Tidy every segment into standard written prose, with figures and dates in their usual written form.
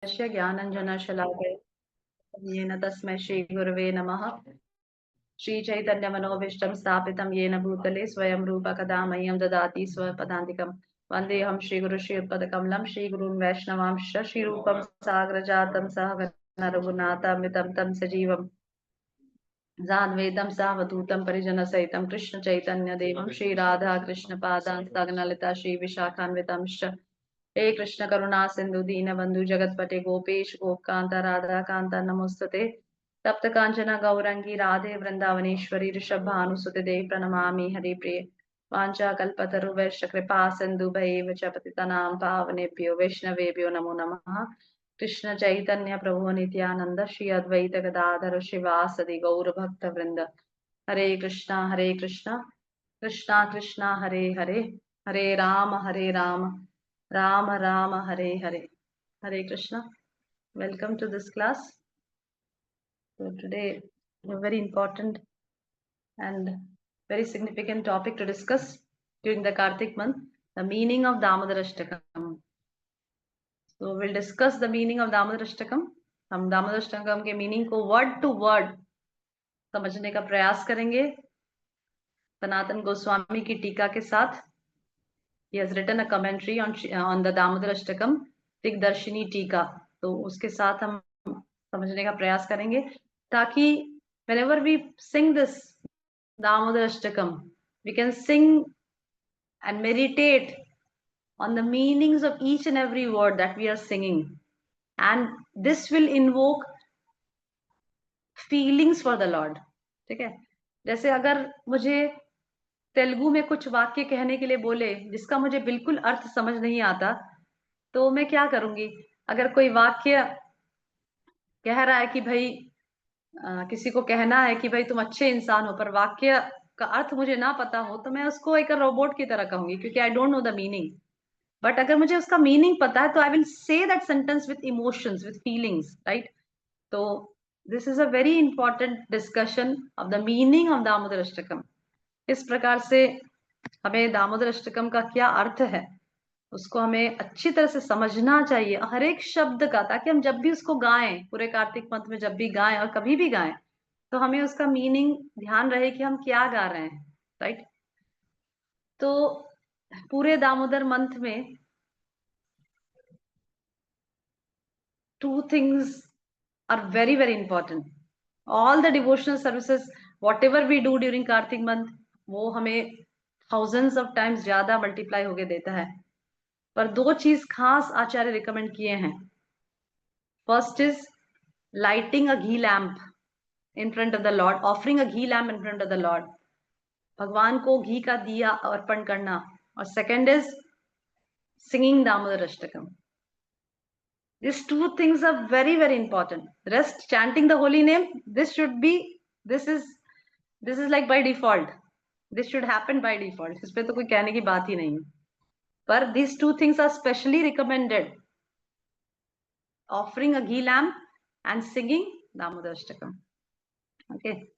ज्ञानाञ्जनशलाकया येन तस्मै श्रीगुरवे नमः। श्रीचैतन्यमनोभीष्टं स्थापितं येन भूतले स्वयं रूप कदा मह्यं ददाति स्वपदान्तिकं। वन्देऽहं श्रीगुरुश्रीयुतपदकमलं श्रीगुरून् वैष्णवांश्च श्रीरूपं साग्रजातं सहगण रघुनाथामृतं तं सजीवं साद्वैतं सावधूतं परिजनसहितं कृष्णचैतन्यदेवं श्रीराधा कृष्णपादान् सगनलिता श्रीविशाखान्वितंश्च हे कृष्ण करुणा सिंधु दीन बंधु जगतपते गोपेश गोपकांता राधा कांता नमोस्तुते तप्त कांचना गौरंगी राधे वृंदावनेश्वरी ऋषभ भानुसुते देव प्रणमामि हरि प्रिय वांचा कल्पतरु वैश्य कृपा सिंधु भैव च पतितनां पावनेभ्यो वैष्णवेभ्यो नमो नमः। कृष्ण चैतन्य प्रभु नित्यानंद श्री अद्वैत गदाधर शिवासदि गौर भक्त वृंद हरे Krishna Krishna Krishna Hare Hare Hare Ram Ram Ram Hare Hare. Hare Krishna. Welcome to this class. So today a very important and very significant topic to discuss during the Kartik month, the meaning of Damodarashtakam. So we'll discuss the meaning of Damodarashtakam. हम दामोदर के meaning को word to word समझने का प्रयास करेंगे सनातन गोस्वामी की टीका के साथ। He has written a commentary on the Damodarashtakam, दिग्दर्शिनी टीका। तो उसके साथ हम समझने का प्रयास करेंगे ताकि whenever we sing this Damodarashtakam, we can sing and meditate on the meanings of each and every word that we are singing, and this will invoke feelings for the Lord. ठीक है, जैसे अगर मुझे तेलुगु में कुछ वाक्य कहने के लिए बोले जिसका मुझे बिल्कुल अर्थ समझ नहीं आता, तो मैं क्या करूंगी? अगर कोई वाक्य कह रहा है कि भाई किसी को कहना है कि भाई तुम अच्छे इंसान हो, पर वाक्य का अर्थ मुझे ना पता हो, तो मैं उसको एक रोबोट की तरह कहूंगी क्योंकि I don't know the meaning. But अगर मुझे उसका मीनिंग पता है तो I will say that sentence with emotions, with feelings, right? तो this is a very important discussion of the meaning of Damodar Ashtakam. इस प्रकार से हमें दामोदर अष्टकम का क्या अर्थ है उसको हमें अच्छी तरह से समझना चाहिए, हर एक शब्द का, ताकि हम जब भी उसको गाएं, पूरे कार्तिक मंथ में जब भी गाएं और कभी भी गाएं, तो हमें उसका मीनिंग ध्यान रहे कि हम क्या गा रहे हैं, राइट? तो पूरे दामोदर मंथ में two things are very very important. All the devotional services whatever we do during Kartik month, वो हमें thousands of times ज्यादा मल्टीप्लाई होके देता है। पर दो चीज खास आचार्य रिकमेंड किए हैं। First is lighting a ghee lamp in front of the Lord, offering a ghee lamp in front of the Lord, भगवान को घी का दिया अर्पण करना। और second is singing Damodar Ashtakam. These two things are very very important. Rest, chanting the holy name, this is like by default, this should happen by default, इस पे तो कोई कहने की बात ही नहीं है। पर these two things are specially recommended, offering a ghee lamp and singing Damodar Ashtakam. Okay,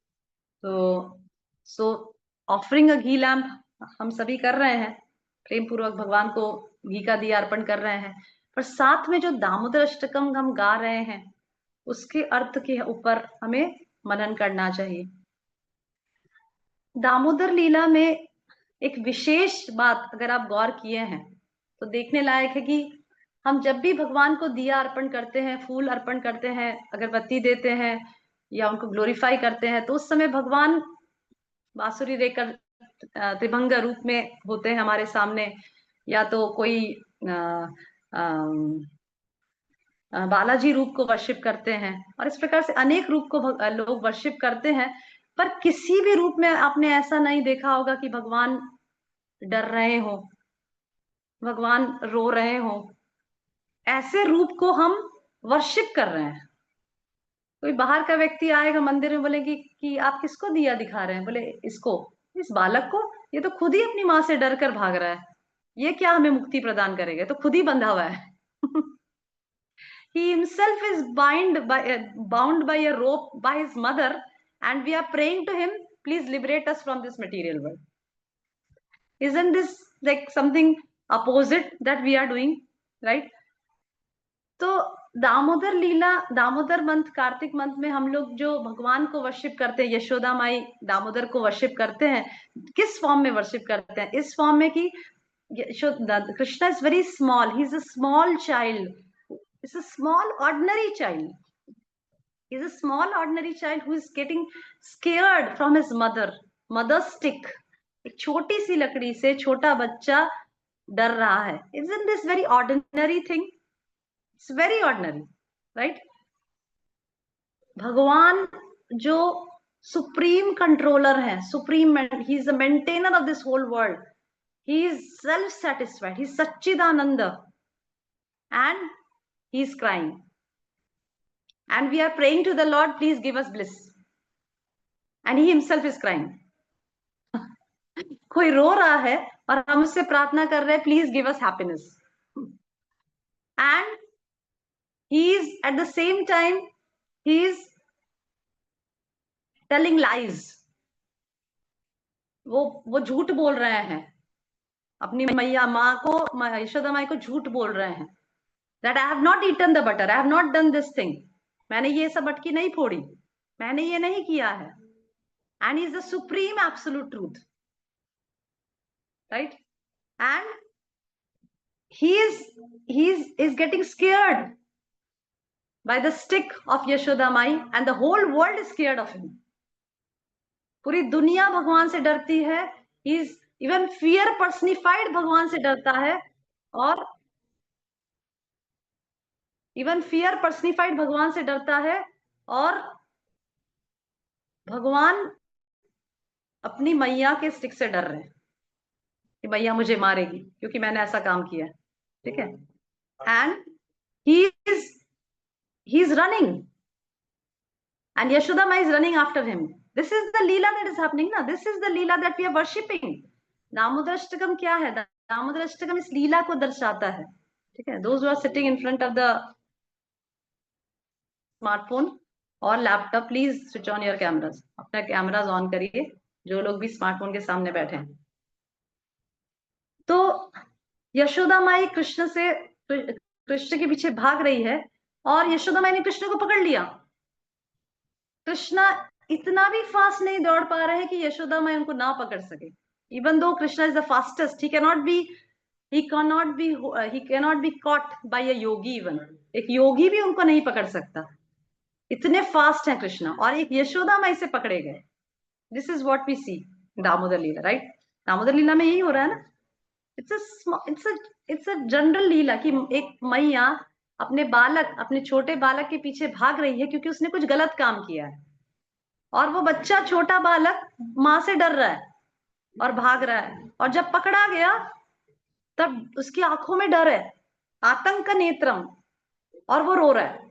so offering a ghee lamp हम सभी कर रहे हैं, प्रेम पूर्वक भगवान को घी का दिया अर्पण कर रहे हैं, पर साथ में जो दामोदर अष्टकम हम गा रहे हैं उसके अर्थ के ऊपर हमें मनन करना चाहिए। दामोदर लीला में एक विशेष बात अगर आप गौर किए हैं तो देखने लायक है कि हम जब भी भगवान को दिया अर्पण करते हैं, फूल अर्पण करते हैं, अगरबत्ती देते हैं या उनको ग्लोरीफाई करते हैं, तो उस समय भगवान बांसुरी लेकर त्रिभंग रूप में होते हैं हमारे सामने, या तो कोई बालाजी रूप को वर्शिप करते हैं, और इस प्रकार से अनेक रूप को लोग वर्शिप करते हैं। पर किसी भी रूप में आपने ऐसा नहीं देखा होगा कि भगवान डर रहे हो, भगवान रो रहे हो, ऐसे रूप को हम वर्शिप कर रहे हैं। कोई बाहर का व्यक्ति आएगा मंदिर में, बोलेगी कि आप किसको दिया दिखा रहे हैं? बोले इसको, इस बालक को, ये तो खुद ही अपनी माँ से डर कर भाग रहा है, ये क्या हमें मुक्ति प्रदान करेगा, तो खुद ही बंधा हुआ है। He himself is bound by a rope by his mother, and we are praying to him, please liberate us from this material world. Isn't this like something opposite that we are doing, right? तो दामोदर लीला, Damodar month, Kartik month में हम लोग जो भगवान को worship करते हैं, यशोदा माई दामोदर को वर्शिप करते हैं, किस फॉर्म में वर्शिप करते हैं? इस फॉर्म में कि Krishna is very small, he is a small child, is a small ordinary child, is a small ordinary child who is getting scared from his mother's stick. एक छोटी सी लकड़ी से छोटा बच्चा डर रहा है. Isn't this very ordinary thing? It's very ordinary, right? भगवान जो सुप्रीम कंट्रोलर है, supreme, he is the maintainer of this whole world, he is self satisfied, he is Sachchidanand, and he is crying, and we are praying to the Lord, please give us bliss, and he himself is crying. कोई रो रहा है और हम उससे प्रार्थना कर रहे हैं, please give us happiness, and he is at the same time he is telling lies, वो झूठ बोल रहे हैं, अपनी मैया माँ को, यशोदा माई को झूठ बोल रहे हैं, that I have not eaten the butter, I have not done this thing, मैंने ये सब अटकी नहीं फोड़ी, मैंने ये नहीं किया है, and is the supreme absolute truth, right? And he is getting scared by the stick of Yashoda Mai, and the whole world is scared of him. पूरी दुनिया भगवान से डरती है, he is even fear personified, भगवान से डरता है, और इवन फियर पर्सनिफाइड भगवान से डरता है, और भगवान अपनी मैया के स्टिक से डर रहे हैं कि मैया मुझे मारेगी क्योंकि मैंने ऐसा काम किया, ठीक है? And he is running, and Yashoda Mai is running after him. This is the leela that is happening na, this is the leela that we are worshipping. दामोदराष्टकम क्या है? दामोदराष्टकम इस लीला को दर्शाता है, ठीक है? those who are sitting in front of the smartphone और laptop, please switch on your cameras, अपना कैमरास ऑन करिए, जो लोग भी स्मार्टफोन के सामने बैठे हैं. तो यशोदा माई कृष्ण के पीछे भाग रही है, और यशोदा माई ने कृष्ण को पकड़ लिया. कृष्णा इतना भी फास्ट नहीं दौड़ पा रहे हैं कि यशोदा माई उनको ना पकड़ सके. Even though Krishna is the fastest, he cannot be caught by a yogi. even एक योगी भी उनको नहीं पकड़ सकता, इतने फास्ट है कृष्णा, और एक यशोदा माई से पकड़े गए. This is what we see Damodar Lila, right? Damodar Lila में यही हो रहा है ना. इट्स अ जनरल लीला कि एक मैया अपने छोटे बालक के पीछे भाग रही है क्योंकि उसने कुछ गलत काम किया है, और वो बच्चा छोटा बालक माँ से डर रहा है और भाग रहा है, और जब पकड़ा गया तब उसकी आंखों में डर है, आतंक नेत्रम, और वो रो रहा है,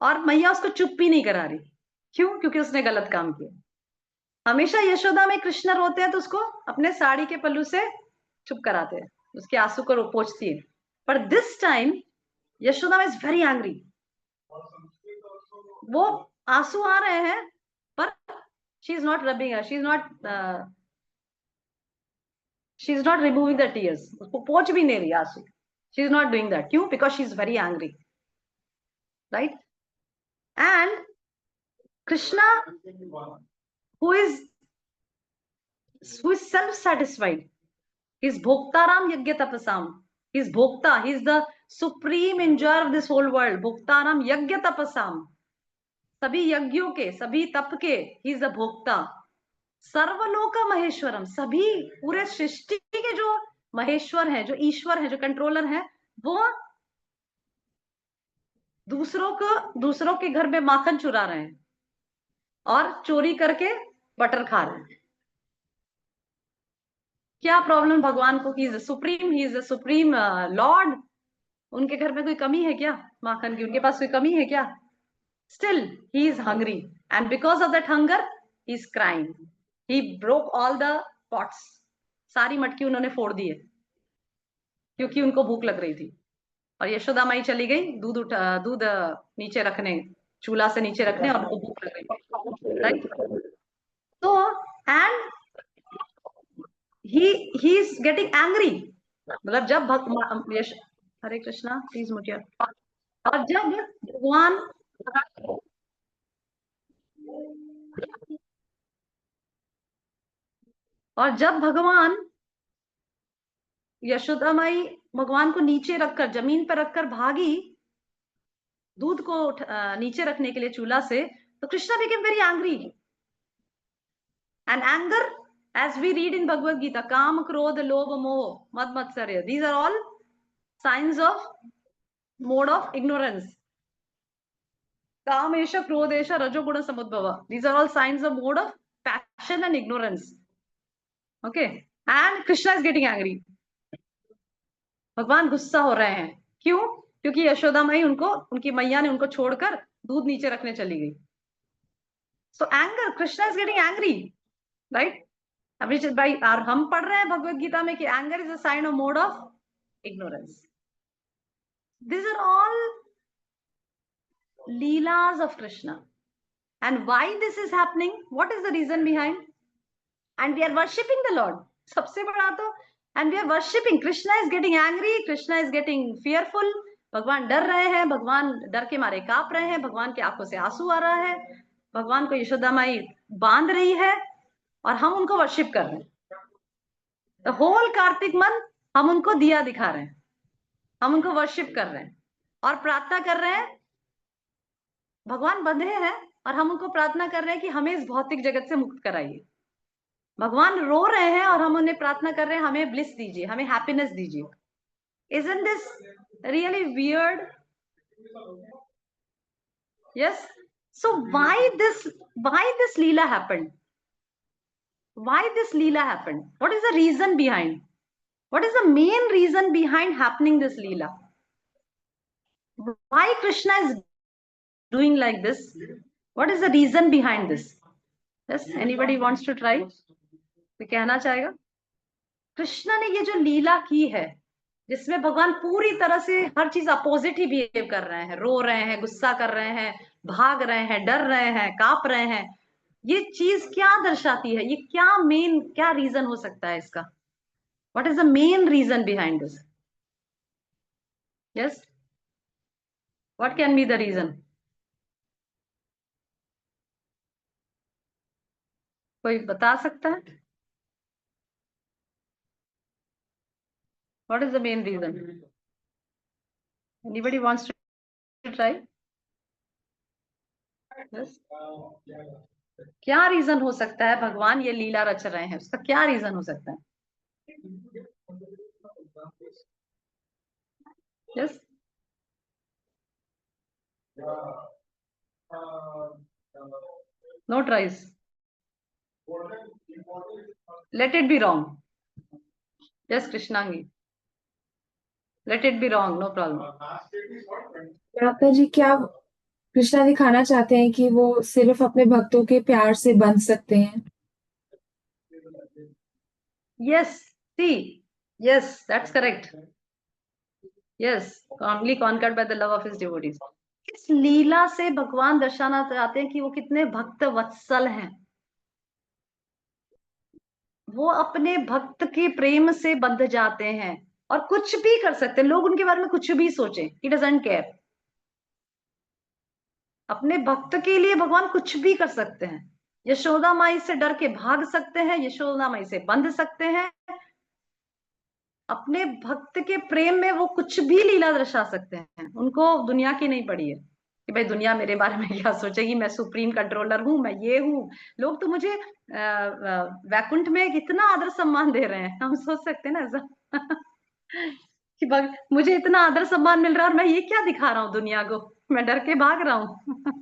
और मैया उसको चुप भी नहीं करा रही. क्यों? क्योंकि उसने गलत काम किया. हमेशा यशोदा में कृष्ण रोते हैं तो उसको अपने साड़ी के पल्लू से चुप कराते हैं, उसके आंसू को पोंछती है. पर दिस टाइम यशोदा में इज वेरी एंग्री, वो आंसू आ रहे हैं पर she is not rubbing, she is not removing the tears, उसको पोंछ भी नहीं रही आंसू. She is not doing that. क्यों? Because she is very angry, right? And Krishna who is self-satisfied, he is Bhoktaram Yajna Tapasam, he is Bhokta, he is the supreme enjoyer of this whole world. Bhoktaram Yajna Tapasam, सभी यज्ञों के, सभी तप के, he is the भोक्ता. सर्वलोक महेश्वरम, सभी पूरे सृष्टि के जो महेश्वर हैं, जो ईश्वर हैं, जो कंट्रोलर हैं, वो दूसरों के घर में माखन चुरा रहे हैं और चोरी करके बटर खा रहे हैं. क्या प्रॉब्लम भगवान को? ही इज द सुप्रीम लॉर्ड. उनके घर में कोई कमी है क्या माखन की? उनके पास कोई कमी है क्या? Still he is hungry, and because of that hunger he is crying. He broke all the pots, सारी मटकी उन्होंने फोड़ दी है क्योंकि उनको भूख लग रही थी. और यशोदा माई चली गई दूध नीचे रखने, चूल्हा से नीचे रखने, और उनको भूख लग रही, राइट? तो and he is getting angry. मतलब जब हरे कृष्णा, प्लीज मुझे। और जब भगवान और जब भगवान यशोदा माई भगवान को नीचे रखकर, जमीन पर रखकर भागी दूध को नीचे रखने के लिए चूल्हा से, तो Krishna became very angry. And anger, as we read in Bhagavad Gita, काम क्रोध लोभ मोह मद मत्सर्य, these are all signs of mode of ignorance. Kamesh क्रोधेश रजोगुण समुद्भव, these are all signs of mode of passion and ignorance. Okay, and Krishna is getting angry. भगवान गुस्सा हो रहे हैं, क्यों? क्योंकि यशोदा माई उनको, उनकी मैया ने उनको छोड़कर दूध नीचे रखने चली गई। सो anger, Krishna is getting angry, right? अभी भाई, और हम पढ़ रहे हैं भगवत गीता में कि anger is a sign of mode of ignorance. These are all leelas of Krishna. And why this is happening? What is the reason behind? And we are worshipping the Lord. सबसे बड़ा तो, and we are worshipping. Krishna is getting angry. Krishna is getting fearful. भगवान डर रहे हैं, भगवान डर के मारे कांप रहे हैं, भगवान की आंखों से आंसू आ रहा है, भगवान को यशोदा माई बांध रही है, और हम उनको वर्शिप कर रहे हैं। द होल कार्तिक मंथ हम उनको दिया दिखा रहे हैं, हम उनको वर्शिप कर रहे हैं और प्रार्थना कर रहे हैं। भगवान बंधे हैं और हम उनको प्रार्थना कर रहे हैं कि हमें इस भौतिक जगत से मुक्त कराइए। भगवान रो रहे हैं और हम उन्हें प्रार्थना कर रहे हैं, हमें ब्लिस दीजिए, हमें हैप्पीनेस दीजिए। Isn't this really weird? Yes. So why this Leela happened? Why this Leela happened? What is the reason behind? What is the main reason behind happening this Leela? Why Krishna is doing like this? What is the reason behind this? Yes, anybody wants to try? तो कहना चाहेगा? कृष्णा ने ये जो लीला की है, जिसमें भगवान पूरी तरह से हर चीज अपोजिट ही बिहेव कर रहे हैं, रो रहे हैं, गुस्सा कर रहे हैं, भाग रहे हैं, डर रहे हैं, कांप रहे हैं, ये चीज क्या दर्शाती है? ये क्या मेन, क्या रीजन हो सकता है इसका? What is the main reason behind this? Yes, what can be the reason? कोई बता सकता है? What is the main reason? Anybody wants to try? Yes, क्या रीजन हो सकता है? भगवान ये लीला रच रहे हैं, उसका क्या रीजन हो सकता है? Yes, no tries, let it be wrong. Yes Krishnangi, let it be wrong, no problem. Mata ji, क्या कृष्णा दिखाना चाहते हैं कि वो सिर्फ अपने भक्तों के प्यार से बंध सकते हैं? Yes, see, yes, that's correct. Yes, only conquered by the love of his devotees. इस लीला से भगवान दर्शाना चाहते हैं कि वो कितने भक्त वत्सल हैं। वो अपने भक्त के प्रेम से बंध जाते हैं और कुछ भी कर सकते हैं, लोग उनके बारे में कुछ भी सोचें, ही डजंट केयर। अपने भक्त के लिए भगवान कुछ भी कर सकते हैं। यशोदा माई से डर के भाग सकते हैं, यशोदा माई से बंध सकते हैं, अपने भक्त के प्रेम में वो कुछ भी लीला दर्शा सकते हैं। उनको दुनिया की नहीं पड़ी है कि भाई दुनिया मेरे बारे में क्या सोचेगी, मैं सुप्रीम कंट्रोलर हूं, मैं ये हूं। लोग तो मुझे वैकुंठ में कितना आदर सम्मान दे रहे हैं, हम सोच सकते हैं ना ऐसा कि मुझे इतना आदर सम्मान मिल रहा है और मैं ये क्या दिखा रहा हूँ दुनिया को, मैं डर के भाग रहा हूँ।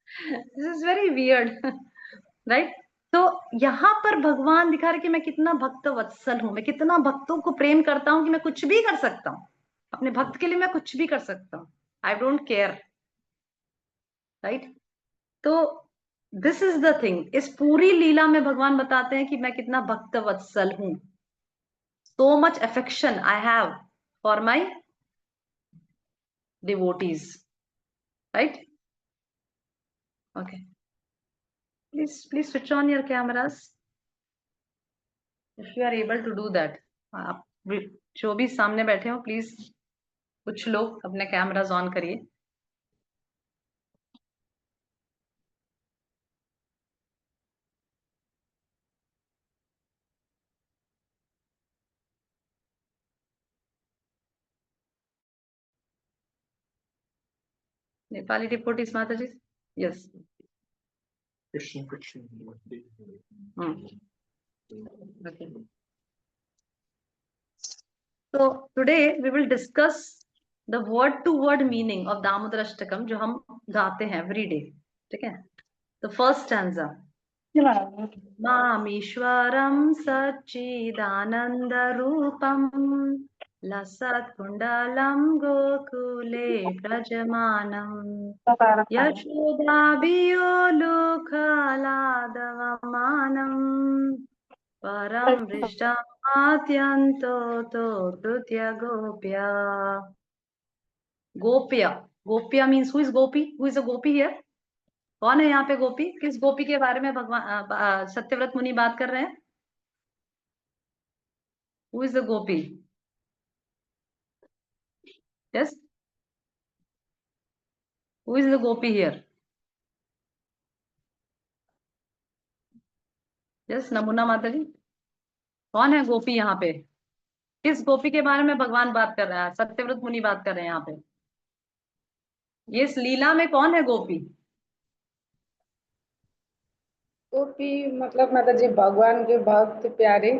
This is very weird, right? तो यहाँ पर भगवान दिखा रहे कि मैं कितना भक्त वत्सल हूं, मैं कितना भक्तों को प्रेम करता हूं कि मैं कुछ भी कर सकता हूँ अपने भक्त के लिए, मैं कुछ भी कर सकता हूँ, आई डोंट केयर, राइट? तो दिस इज द थिंग, इस पूरी लीला में भगवान बताते हैं कि मैं कितना भक्त वत्सल हूं, so much affection I have for my devotees, right? Okay, please switch on your cameras if you are able to do that. आप जो भी सामने बैठे हो, प्लीज कुछ लोग अपने कैमरास ऑन करिए। Nepali devotees Mata ji, yes. Krishna Krishna Okay. So today we will discuss the word to word meaning of Damodar Ashtakam जो हम गाते हैं every day, ठीक है? The first stanza. मामीश्वरं सच्चिदानन्दरूपं लसत्कुण्डलं गोकुले व्रजमानम् यशोदाभियोलुखलादवमानम् परं दृष्टमाद्यन्तो तो धृत्य गोप्या। गोप्या, गोप्या means who is gopi? Who is a gopi here? कौन है यहाँ पे गोपी? किस गोपी के बारे में भगवान सत्यव्रत मुनि बात कर रहे हैं? Who is the Gopi? Yes, who is the Gopi here? Yes, नमूना माता जी, कौन है गोपी यहाँ पे? किस गोपी के बारे में भगवान बात कर रहे हैं? सत्यव्रत मुनि बात कर रहे हैं यहाँ पे। ये इस लीला में कौन है गोपी? गोपी मतलब माता जी भगवान के भक्त प्यारे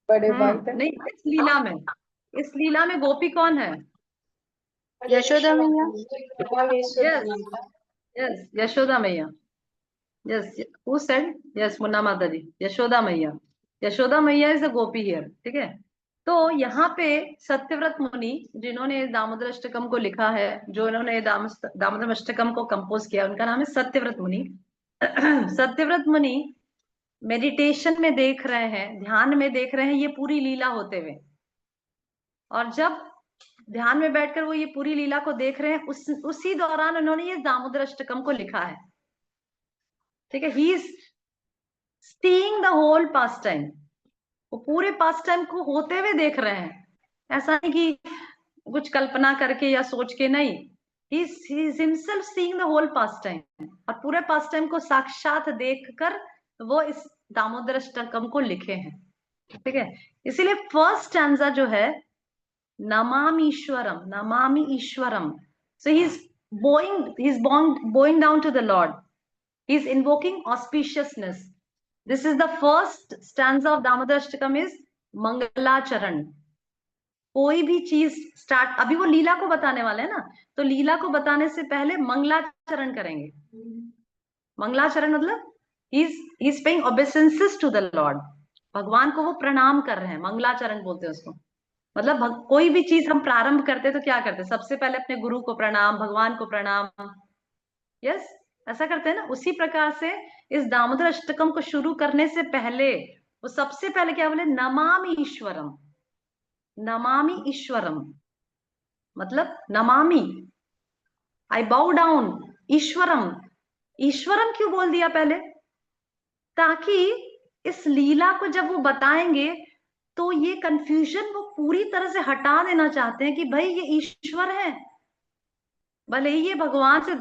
बड़े भक्त। नहीं, इस लीला में, इस लीला में गोपी कौन है? यशोदा मैया। यस यस, यशोदा मैया। Yes, who said? Yes, Munna माता जी, यशोदा मैया। यशोदा मैया इज अ गोपी हियर, ठीक है? तो यहाँ पे सत्यव्रत मुनि जिन्होंने दामोदर अष्टकम को लिखा है, जो इन्होंने दामोदर अष्टकम को कंपोज किया, उनका नाम है सत्यव्रत मुनि। सत्यव्रत मुनि मेडिटेशन में देख रहे हैं, ध्यान में देख रहे हैं ये पूरी लीला होते हुए, और जब ध्यान में बैठकर वो ये पूरी लीला को देख रहे हैं, उसी दौरान उन्होंने ये दामोदर अष्टकम को लिखा है, ठीक है? He is seeing the whole past time, वो पूरे पास्ट टाइम को होते हुए देख रहे हैं, ऐसा नहीं कि कुछ कल्पना करके या सोच के, नहीं, he is himself seeing the whole past time, और पूरे पास्ट टाइम को साक्षात देखकर वो इस दामोदर अष्टकम को लिखे हैं, ठीक है? इसीलिए फर्स्ट स्टैंजा जो है नमामि ईश्वरम, नमामि ईश्वरम, so he is bowing down to the Lord, he is invoking auspiciousness. This is the first stanza of Damodar Ashtakam is मंगलाचरण। कोई भी चीज स्टार्ट, अभी वो लीला को बताने वाले हैं ना, तो लीला को बताने से पहले मंगलाचरण करेंगे। मंगलाचरण मतलब he is paying obeisances to the Lord, भगवान को वो प्रणाम कर रहे हैं, मंगलाचरण बोलते हैं उसको। मतलब कोई भी चीज हम प्रारंभ करते हैं तो क्या करते हैं? सबसे पहले अपने गुरु को प्रणाम, भगवान को प्रणाम, यस, ऐसा करते हैं ना। उसी प्रकार से इस दामोदर अष्टकम को शुरू करने से पहले वो सबसे पहले क्या बोले? नमामि ईश्वरम। नमामि ईश्वरम मतलब नमामि, आई बाउ डाउन, ईश्वरम। ईश्वरम क्यों बोल दिया पहले? ताकि इस लीला को जब वो बताएंगे तो ये कंफ्यूजन वो पूरी तरह से हटा देना चाहते हैं कि भाई ये ईश्वर है, भले ही ये भगवान से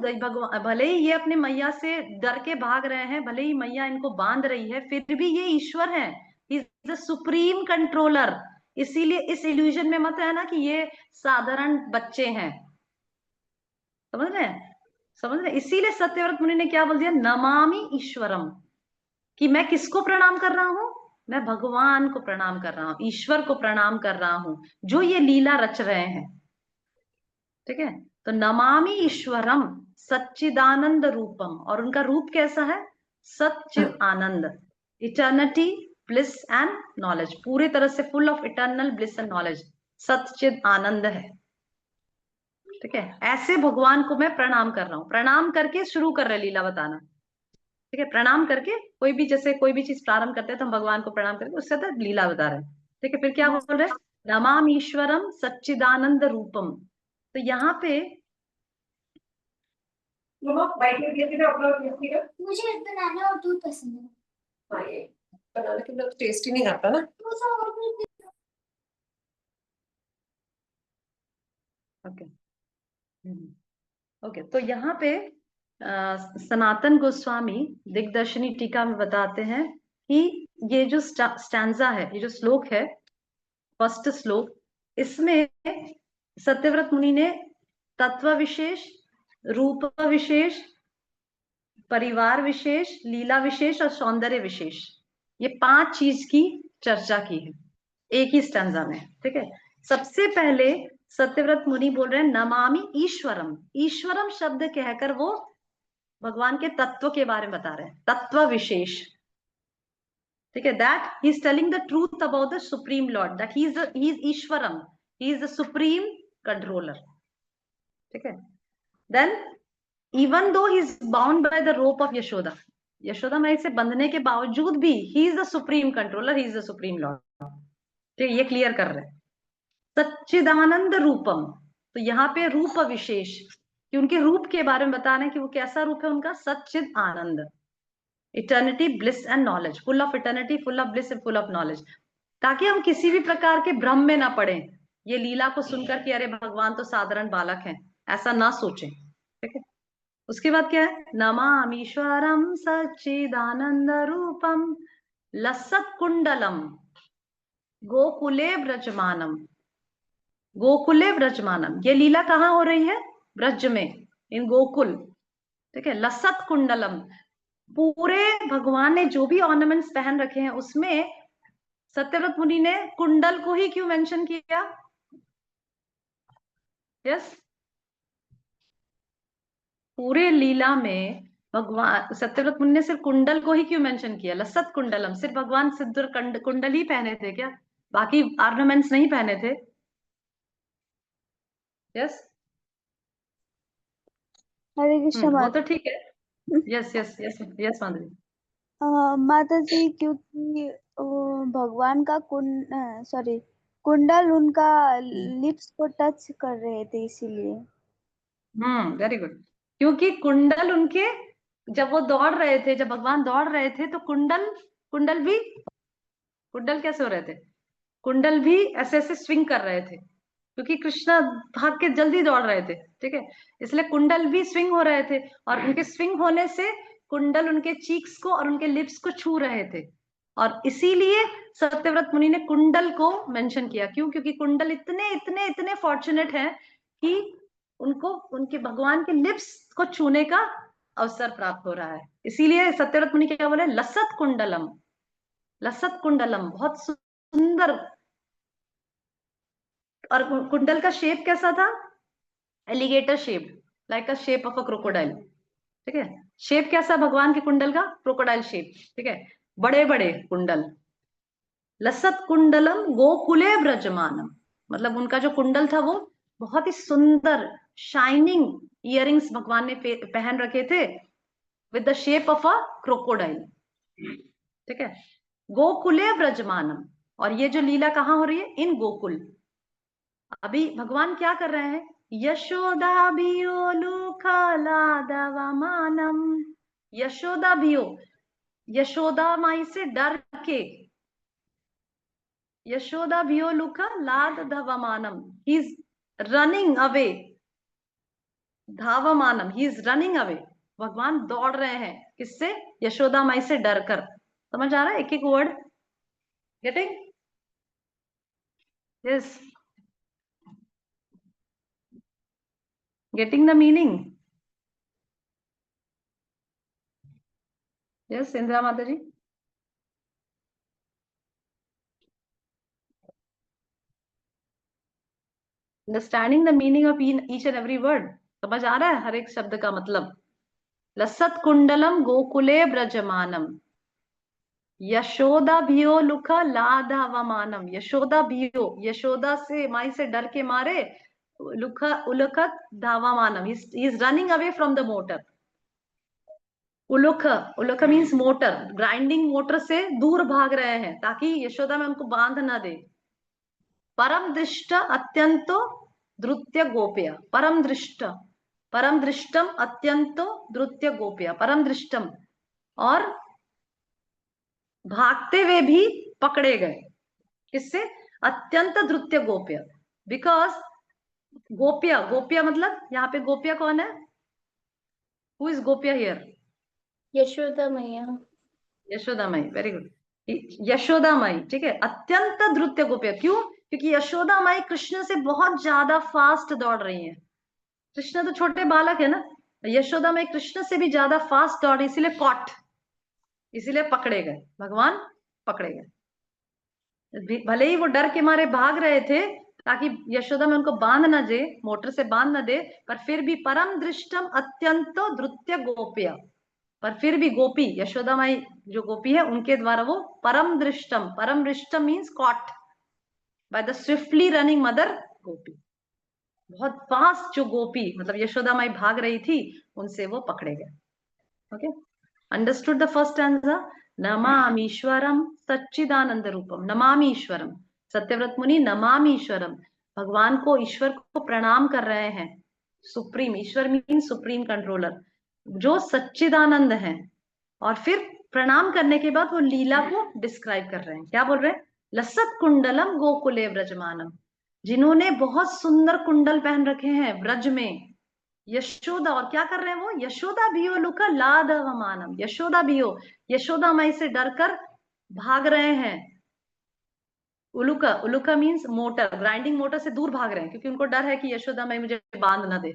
भले ही ये अपने मैया से डर के भाग रहे हैं, भले ही मैया इनको बांध रही है, फिर भी ये ईश्वर है, he is the supreme controller. इसीलिए इस इल्यूजन में मत है ना कि ये साधारण बच्चे हैं, समझ रहे हैं? समझ रहे हैं? इसीलिए सत्यव्रत मुनि ने क्या बोल दिया? नमामि ईश्वरम, कि मैं किसको प्रणाम कर रहा हूं? मैं भगवान को प्रणाम कर रहा हूं, ईश्वर को प्रणाम कर रहा हूं जो ये लीला रच रहे हैं, ठीक है? तो नमामि ईश्वरम सच्चिदानंद रूपम, और उनका रूप कैसा है? सच्चिद आनंद, इटर्निटी, ब्लिस एंड नॉलेज, पूरे तरह से full of eternal bliss and knowledge, सच्चिद आनंद है, ठीक है? ऐसे भगवान को मैं प्रणाम कर रहा हूं। प्रणाम करके शुरू कर रहे लीला बताना, ठीक है? प्रणाम करके कोई भी, जैसे कोई भी चीज प्रारंभ करते हैं तो हम भगवान को प्रणाम करके उससे तो लीला बता रहे हैं, ठीक है? फिर क्या बोल रहे हैं? नमामि ईश्वरम सच्चिदानंद रूपम। तो यहाँ पे मुझे बनाना और दूध पसंद है। बनाना के लिए टेस्ट ही नहीं आता ना। दूध और दूध। ओके ओके, तो यहाँ पे सनातन गोस्वामी दिग्दर्शनी टीका में बताते हैं कि ये जो स्टैंजा है, ये जो श्लोक है, फर्स्ट श्लोक, इसमें सत्यव्रत मुनि ने तत्व विशेष, रूप विशेष, परिवार विशेष, लीला विशेष और सौंदर्य विशेष, ये 5 चीज की चर्चा की है एक ही स्टैंजा में। ठीक है, सबसे पहले सत्यव्रत मुनि बोल रहे हैं नमामि ईश्वरम। ईश्वरम शब्द कहकर वो भगवान के तत्व के बारे में बता रहे हैं, तत्व विशेष। ठीक है, that he is telling the truth about the supreme lord, that he is ईश्वरम, he is the supreme controller. ठीक है, then even though he is bound by the rope of Yashoda, Yashoda माई से बंधने के बावजूद भी he is the supreme controller, he is the supreme lord. ठीक है, ये क्लियर कर रहे हैं। सच्चिदानंद रूपम, तो यहाँ पे रूप विशेष, कि उनके रूप के बारे में बता रहे हैं कि वो कैसा रूप है उनका, सच्चिद आनंद, eternity, bliss and knowledge, full of eternity, full of bliss and full of knowledge, ताकि हम किसी भी प्रकार के भ्रम में ना पड़े, ये लीला को सुनकर कि अरे भगवान तो साधारण बालक हैं, ऐसा ना सोचें। ठीक है, उसके बाद क्या है, नमामीश्वरम सच्चिदानंद रूपम लसत कुंडलम गोकुले ब्रजमानम, गोकुले ब्रजमानम, ये लीला कहाँ हो रही है, ब्रज में, इन गोकुल। ठीक है, लसत कुंडलम, पूरे भगवान ने जो भी ऑर्नामेंट्स पहन रखे हैं उसमें सत्यव्रत मुनि ने कुंडल को ही क्यों मेंशन किया? यस, पूरे लीला में भगवान सत्यव्रत मुनि ने सिर्फ कुंडल को ही क्यों मेंशन किया, लसत कुंडलम, सिर्फ भगवान सिद्धूर कुंडल ही पहने थे क्या, बाकी ऑर्नामेंट्स नहीं पहने थे? यस, हरे कृष्ण वो माता। तो ठीक है। यस यस यस यस माधुरी। माता जी, क्योंकि भगवान का कुंडल उनका लिप्स को टच कर रहे थे, इसीलिए। वेरी गुड, क्योंकि कुंडल उनके, जब वो दौड़ रहे थे, जब भगवान दौड़ रहे थे तो कुंडल कैसे हो रहे थे, कुंडल भी ऐसे ऐसे स्विंग कर रहे थे, क्योंकि कृष्णा भाग के जल्दी दौड़ रहे थे। ठीक है, इसलिए कुंडल भी स्विंग हो रहे थे, और उनके स्विंग होने से कुंडल उनके चीक्स को और उनके लिप्स को छू रहे थे, और इसीलिए सत्यव्रत मुनि ने कुंडल को मेंशन किया। क्यों? क्योंकि कुंडल इतने इतने इतने फॉर्चुनेट हैं कि उनको उनके भगवान के लिप्स को छूने का अवसर प्राप्त हो रहा है, इसीलिए सत्यव्रत मुनि क्या बोले, लसत कुंडलम, लसत कुंडलम, बहुत सुंदर। और कुंडल का शेप कैसा था, alligator shape, like a shape of a crocodile. ठीक है, शेप कैसा भगवान के कुंडल का, क्रोकोडाइल शेप। ठीक है, बड़े बड़े कुंडल, लसत कुंडलम गोकुले ब्रजमानम, मतलब उनका जो कुंडल था वो बहुत ही सुंदर शाइनिंग इयररिंग्स भगवान ने पहन रखे थे with the shape of a crocodile. ठीक है, गोकुले ब्रजमानम, और ये जो लीला कहाँ हो रही है, इन गोकुल। अभी भगवान क्या कर रहे हैं, यशोदा भियो लुखलादवमानम, यशोदा भियो, यशोदा माई से डर के, यशोदा भियो लुका लाद धवमानम, ही इज रनिंग अवे, धावमानम, ही इज रनिंग अवे, भगवान दौड़ रहे हैं, किससे, यशोदा माई से डर कर। समझ आ रहा है एक एक word, getting? Yes, getting the meaning? Yes Indira Mata ji. Understanding the meaning of each and every word, समझ आ रहा है हर एक शब्द का मतलब। लसत कुंडलम गोकुले ब्रजमानम, यशोदा भियो लुका लाधावमानम, यशोदा भियो, यशोदा से माई से डर के मारे, लुका उलखत धावामानम, he is running away from the mortar. उलुख, उलुख मीन्स मोटर, ग्राइंडिंग मोटर से दूर भाग रहे हैं ताकि यशोदा में उनको बांध ना दे। परम दृष्ट अत्यंतो द्रुत्य गोप्य, परम दृष्ट, परम दृष्टम अत्यंतो द्रुत्य गोप्य, परम दृष्टम, और भागते हुए भी पकड़े गए, किससे, अत्यंत द्रुत्य गोप्य, बिकॉज गोपिया, गोपिया मतलब यहाँ पे गोपिया कौन है? हु इज गोपिया हियर? यशोदा मैया। यशोदा माई, वेरी गुड। यशोदा माई, ठीक है। अत्यंत द्रुत्य गोपिया, क्यों? क्योंकि यशोदा माई कृष्ण से बहुत ज्यादा फास्ट दौड़ रही है। कृष्ण तो छोटे बालक है ना, यशोदा माई कृष्ण से भी ज्यादा फास्ट दौड़, इसीलिए कॉट, इसीलिए पकड़े गए, भगवान पकड़े गए। भले ही वो डर के मारे भाग रहे थे ताकि यशोदा में उनको बांध न दे, मोटर से बांध न दे, पर फिर भी परम दृष्टम अत्यंतो द्रुत्य गोपिया, पर फिर भी गोपी, यशोदा माई जो गोपी है उनके द्वारा वो परम दृष्टम means caught by the swiftly running mother gopi. बहुत फास्ट जो गोपी मतलब यशोदा माई भाग रही थी, उनसे वो पकड़े गए। Okay, understood the first answer? नमामीश्वरम सच्चिदानंद रूपम, नमामीश्वरम, सत्यव्रत मुनि नमामीश्वरम, भगवान को, ईश्वर को प्रणाम कर रहे हैं। सुप्रीम, ईश्वर मीन सुप्रीम कंट्रोलर, जो सच्चिदानंद है। और फिर प्रणाम करने के बाद वो लीला को डिस्क्राइब कर रहे हैं। क्या बोल रहे हैं? लसत कुंडलम गोकुले व्रजमानम, जिन्होंने बहुत सुंदर कुंडल पहन रखे हैं व्रज में। यशोदा, और क्या कर रहे हैं वो? यशोदा भियो लुका लादवमानम, यशोदा भियो, यशोदा माई से डरकर भाग रहे हैं। उलुका, उलुका मीन्स मोटर, ग्राइंडिंग मोटर से दूर भाग रहे हैं, क्योंकि उनको डर है कि यशोदा माई मुझे बांध ना दे,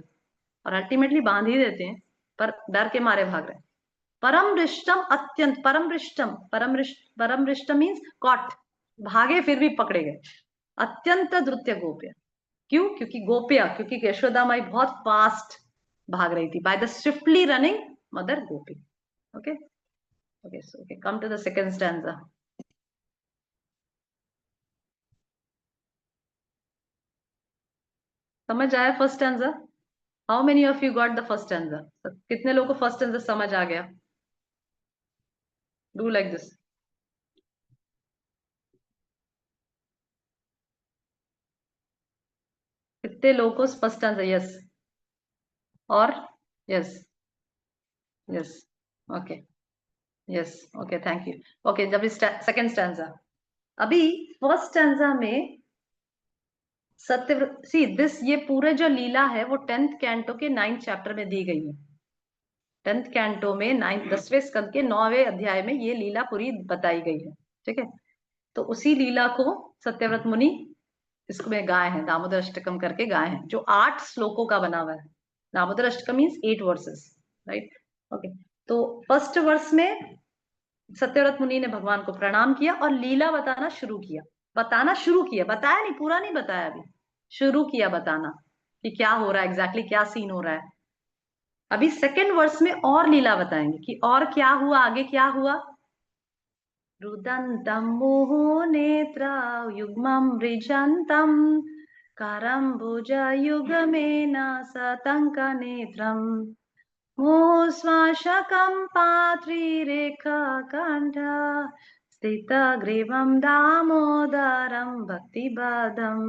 और अल्टीमेटली बांध ही देते हैं, पर डर के मारे भाग रहे हैं। परमृष्टम अत्यंत, परमृष्टम, परमृष्टम मीन्स कॉट, भागे फिर भी पकड़े गए। अत्यंत द्रुत्य गोप्य, क्यों? क्योंकि गोपिया, क्योंकि यशोदा माई बहुत फास्ट भाग रही थी, by the swiftly running mother Gopi. Okay okay, so okay, come to the second stanza. समझ आया first stanza? How many of you got the first stanza? कितने लोगों को फर्स्ट स्टैंजा समझ आ गया? Do like this. कितने लोगों को फर्स्ट स्टैंजा? यस, और yes, yes, okay, yes, okay, thank you. Okay, जब सेकंड स्टैंजा, अभी फर्स्ट स्टैंजा में सत्य, सी दिस, ये पूरे जो लीला है वो 10th कैंटो के 9th चैप्टर में दी गई है। 10th कैंटो में 10वें स्कंद के 9वें अध्याय में ये लीला पूरी बताई गई है, ठीक है। तो उसी लीला को सत्यव्रत मुनि इसको में गाए हैं, दामोदर अष्टकम करके गाए हैं, जो 8 श्लोकों का बना हुआ है। Damodar Ashtakam means 8 versus, right? Okay, तो फर्स्ट वर्स में सत्यव्रत मुनि ने भगवान को प्रणाम किया और लीला बताना शुरू किया, बताया नहीं, पूरा नहीं बताया, अभी शुरू किया बताना कि क्या हो रहा है, एग्जैक्टली क्या सीन हो रहा है। अभी सेकंड वर्स में और लीला बताएंगे कि और क्या हुआ, आगे क्या हुआ। रुदन्तं मुहुनेत्रा युग्मं मृजन्तं करम्बुजयुगमेन सतङ्कनेत्रम् मोश्वासकं पात्रिरेखाकण्ठ स्थितग्रीवं दामोदरं भक्तिबद्धम्।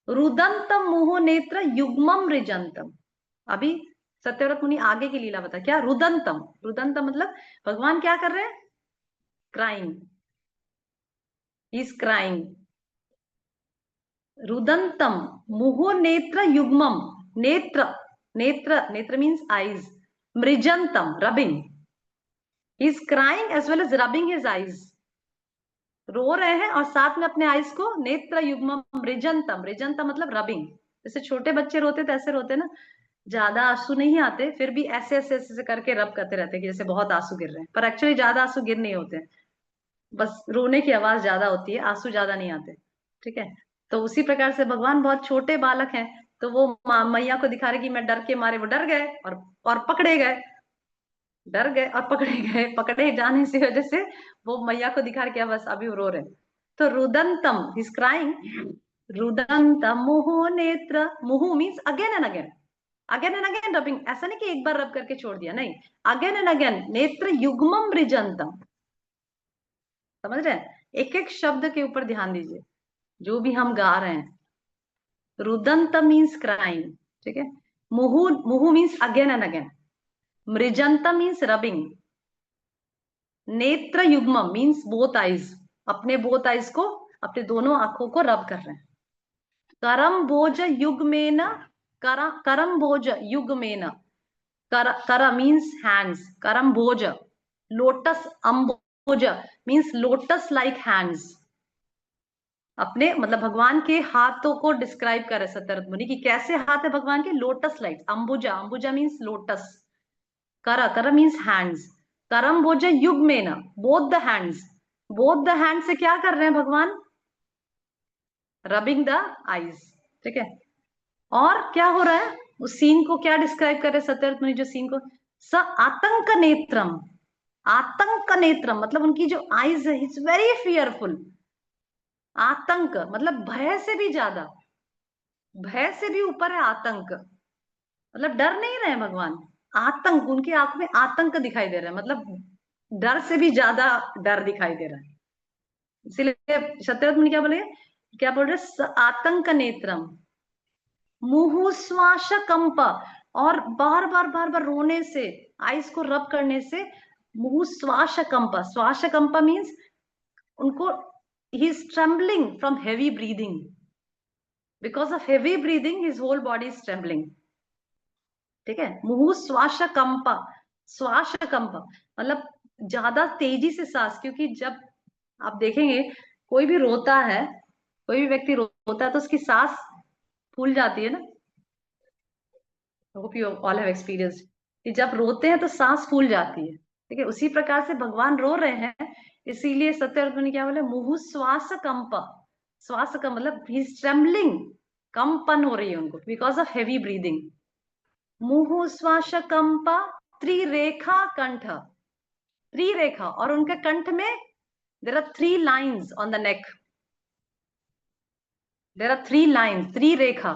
रुदंतम मुहु नेत्र युग्मम रिजंतम। अभी सत्यव्रत मुनि आगे की लीला बता, क्या? रुदंतम, रुदंतम मतलब भगवान क्या कर रहे हैं? Crying, is crying. रुदंतम मुहु नेत्र युग्मम, नेत्र, नेत्र, नेत्र मीन्स आईज, मृजंतम rubbing, is crying as well as rubbing his eyes, रो रहे हैं और साथ में अपने आईज को, नेत्र युग्मम मृजंतम, मृजंतम मतलब रबिंग, जैसे छोटे बच्चे रोते तो ऐसे रोते ना, ज्यादा आंसू नहीं आते, फिर भी ऐसे ऐसे ऐसे करके रब करते रहते हैं कि जैसे बहुत आंसू गिर रहे हैं, पर एक्चुअली ज्यादा आंसू गिर नहीं होते, बस रोने की आवाज ज्यादा होती है, आंसू ज्यादा नहीं आते, ठीक है। तो उसी प्रकार से भगवान बहुत छोटे बालक हैं, तो वो मैया को दिखा रहे कि मैं डर के मारे, वो डर गए और पकड़े गए, डर गए और पकड़े गए, पकड़े जाने से वजह से वो मैया को दिखा रहे बस अभी वो रो रहे। तो रुदंतम, हिज क्राइंग, रुदंतम मुहु नेत्र, मुहु means again and again, again and again rubbing, ऐसा नहीं कि एक बार रब करके छोड़ दिया, नहीं, अगेन एंड अगेन, नेत्र युग्मम रिजंतम। समझ रहे हैं? एक एक शब्द के ऊपर ध्यान दीजिए जो भी हम गा रहे हैं। रुदंत मीन्स क्राइंग, ठीक है। मुहु, मुहु मीन्स अगेन एंड अगेन, मृजंत मीन्स रबिंग, नेत्र युग्मम मीन्स बोथ आईज, अपने बोथ आईज को, अपने दोनों आंखों को रब कर रहे हैं। करम भोज युग्मेन, करम भोज युग्मेन, kara means hands, karam bhoja, lotus amboja means lotus like hands. अपने मतलब भगवान के हाथों को डिस्क्राइब करे सत्यव्रत मुनि कि कैसे हाथ है भगवान के, lotus like, Ambuja, Ambuja means lotus, करा, करा मीन्स हैंड्स, करम भोजा युग में ना, both the hands, both the hand से क्या कर रहे हैं भगवान, रबिंग द आईज, ठीक है। और क्या हो रहा है, उस सीन को क्या डिस्क्राइब कर रहे सत्यव्रत मुनि, जो सीन को, स आतंक नेत्रम, आतंक नेत्रम मतलब उनकी जो आईज है, इट्स वेरी फियरफुल, आतंक मतलब भय से भी ज्यादा, भय से भी ऊपर है आतंक, मतलब डर नहीं रहे भगवान, आतंक, उनकी आंख में आतंक दिखाई दे रहा है, मतलब डर से भी ज्यादा डर दिखाई दे रहा है। इसीलिए सत्यव्रत मुनि क्या बोल रहे, आतंक नेत्रम, मुहु श्वास कंप, और बार बार रोने से, आइस को रब करने से, मुहु श्वास कंप, श्वास कंप मीन्स उनको, he is trembling from heavy breathing, because of heavy breathing his whole body is trembling, ठीक है। मुहु श्वास कंप, श्वास कंप मतलब ज्यादा तेजी से सांस, क्योंकि जब आप देखेंगे कोई भी रोता है, कोई भी व्यक्ति रोता है तो उसकी सांस फूल जाती है ना, hope you all have experienced कि जब रोते हैं तो सांस फूल जाती है, ठीक है। उसी प्रकार से भगवान रो रहे हैं, इसीलिए सत्यव्रत मुनि क्या बोले, मुहु श्वास कंप, श्वास का मतलब ही इज ट्रेम्बलिंग, कंपन हो रही है उनको बिकॉज ऑफ हेवी ब्रीदिंग। मुहु श्वास कंप त्रिरेखा कंठ, त्रिरेखा, और उनके कंठ में there are 3 lines on the neck, there are 3 lines, त्रिरेखा,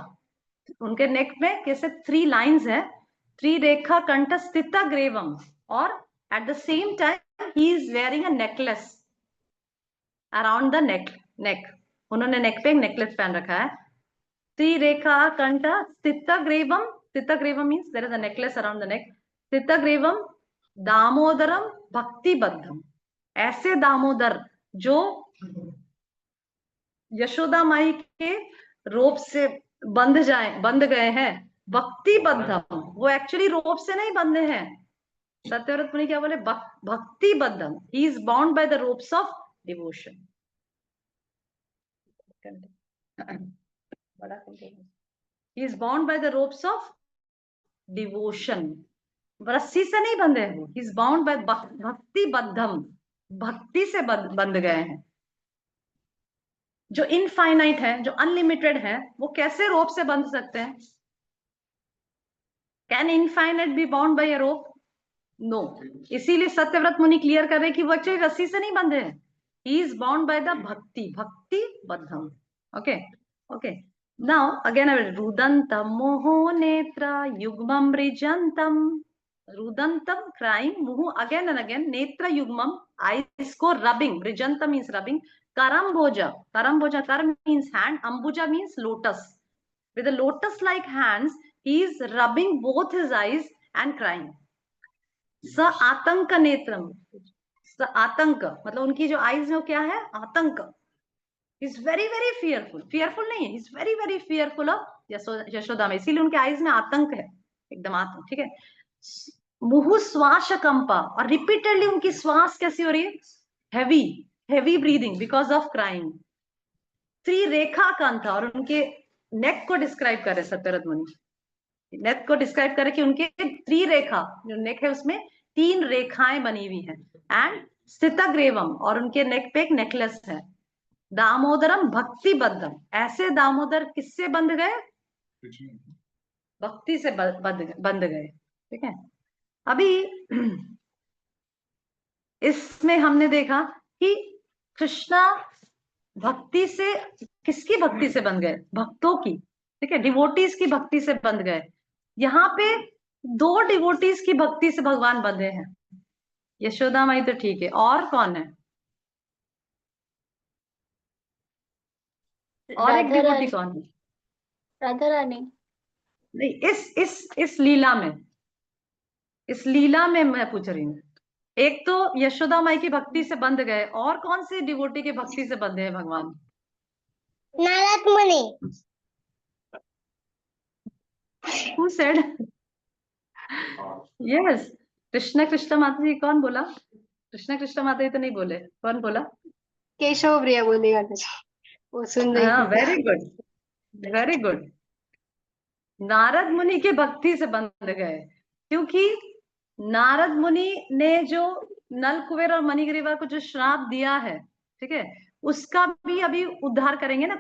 उनके नेक में कैसे 3 लाइंस है, त्रिरेखा कंठ स्थित ग्रेवम, और at the same time he is wearing a necklace around the नेक, उन्होंने नेक पे एक नेकलेस पहन रखा है। त्रिरेखा कंठ स्थित ग्रेवम, स्थित ग्रेवम means there is a necklace around the neck, स्थित ग्रेवम दामोदरम भक्तिबद्धम, ऐसे दामोदर जो यशोदा माई के रोप से बंध गए हैं, भक्तिबद्धम, वो एक्चुअली रोप से नहीं बंधे हैं, सत्यव्रत मुनि क्या बोले, भक्तिबद्धम, he is bound by the ropes of devotion, he is bound by the ropes of devotion, रस्सी से नहीं बंधे हैं, he is bound by भक्ति बद्धम, भक्ति से बंध गए हैं। जो इनफाइनाइट है, जो अनलिमिटेड है, वो कैसे रोप से बंध सकते हैं, can infinite be bound by a rope, no. इसीलिए सत्यव्रत मुनि क्लियर कर रहे हैं कि वो एक्चुअली रस्सी से नहीं बंधे हैं, he is bound by the भक्ति बद्धम, okay, okay। Now again I will rudantam moho netra yugmam rijantam, rudantam crying, muhu again and again, netra yugmam eyes ko rubbing, rijantam means rubbing, karam bhoja, karam means hand, ambuja means lotus, with the lotus like hands he is rubbing both his eyes and crying। स आतंक नेत्रम, स आतंक मतलब उनकी जो eyes है क्या है, आतंक, is very very fearful, fearful नहीं है, is very very fearful of Yashoda में, इसीलिए उनके आईज में आतंक है, एकदम आतंक, ठीक है। मुहु श्वास कंपा, और रिपीटेडली उनकी श्वास कैसी हो रही है, heavy, heavy breathing because of crying. त्रिरेखा कंठ, और उनके नेक को डिस्क्राइब कर रहे सत्यव्रत मुनि, नेक को डिस्क्राइब करे कि उनके त्रिरेखा, जो नेक है उसमें 3 रेखाएं बनी हुई हैं, एंड स्थित ग्रेवम, और उनके नेक पे एक नेकलेस है, दामोदरम भक्तिबद्धम, ऐसे दामोदर किससे बंध गए, भक्ति से बंध गए, ठीक है। अभी इसमें हमने देखा कि कृष्णा भक्ति से, किसकी भक्ति से बंध गए, भक्तों की, ठीक है, डिवोटीज की भक्ति से बंध गए। यहाँ पे 2 डिवोटीज की भक्ति से भगवान बंधे हैं, यशोदा माई तो ठीक है, और कौन है, और एक डिवोटी कौन है, राधा रानी। नहीं, इस लीला में, इस लीला में मैं पूछ रही हूँ, एक तो यशोदा माई की भक्ति से बंध गए, और कौन सी डिवोटी की भक्ति से बंधे हैं भगवान, नारद मुनि। Who said? Yes. Krishna Krishna माता जी कौन बोला? कृष्ण कृष्ण माता जी तो नहीं बोले, कौन बोला? केशव प्रिया बोली वो सुन रही हाँ, थी। Very good, very good. Narad मुनि के भक्ति से बंध गए, क्योंकि नारद मुनि ने जो नल कुबेर और मणिग्रीवा को जो श्राप दिया है, ठीक है, उसका भी अभी उद्धार करेंगे ना।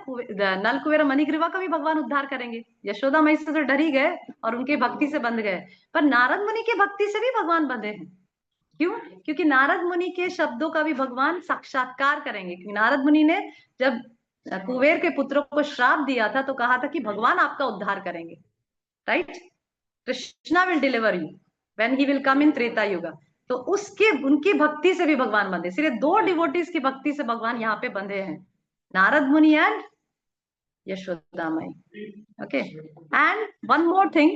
नल कुबेर और मणिग्रीवा का भी भगवान उद्धार करेंगे। यशोदा माई से तो डर ही गए और उनके भक्ति से बंध गए, पर नारद मुनि के भक्ति से भी भगवान बंधे हैं। क्यों? क्योंकि नारद मुनि के शब्दों का भी भगवान साक्षात्कार करेंगे। क्योंकि नारद मुनि ने जब कुबेर के पुत्रों को श्राप दिया था तो कहा था कि भगवान आपका उद्धार करेंगे, right? Krishna will deliver you when he will come in Treta Yuga. तो उसके उनकी भक्ति से भी भगवान बंधे। सिर्फ 2 डिवोटीज की भक्ति से भगवान यहाँ पे बंधे हैं, नारद मुनि एंड यशोदा माई। Okay, and one more thing,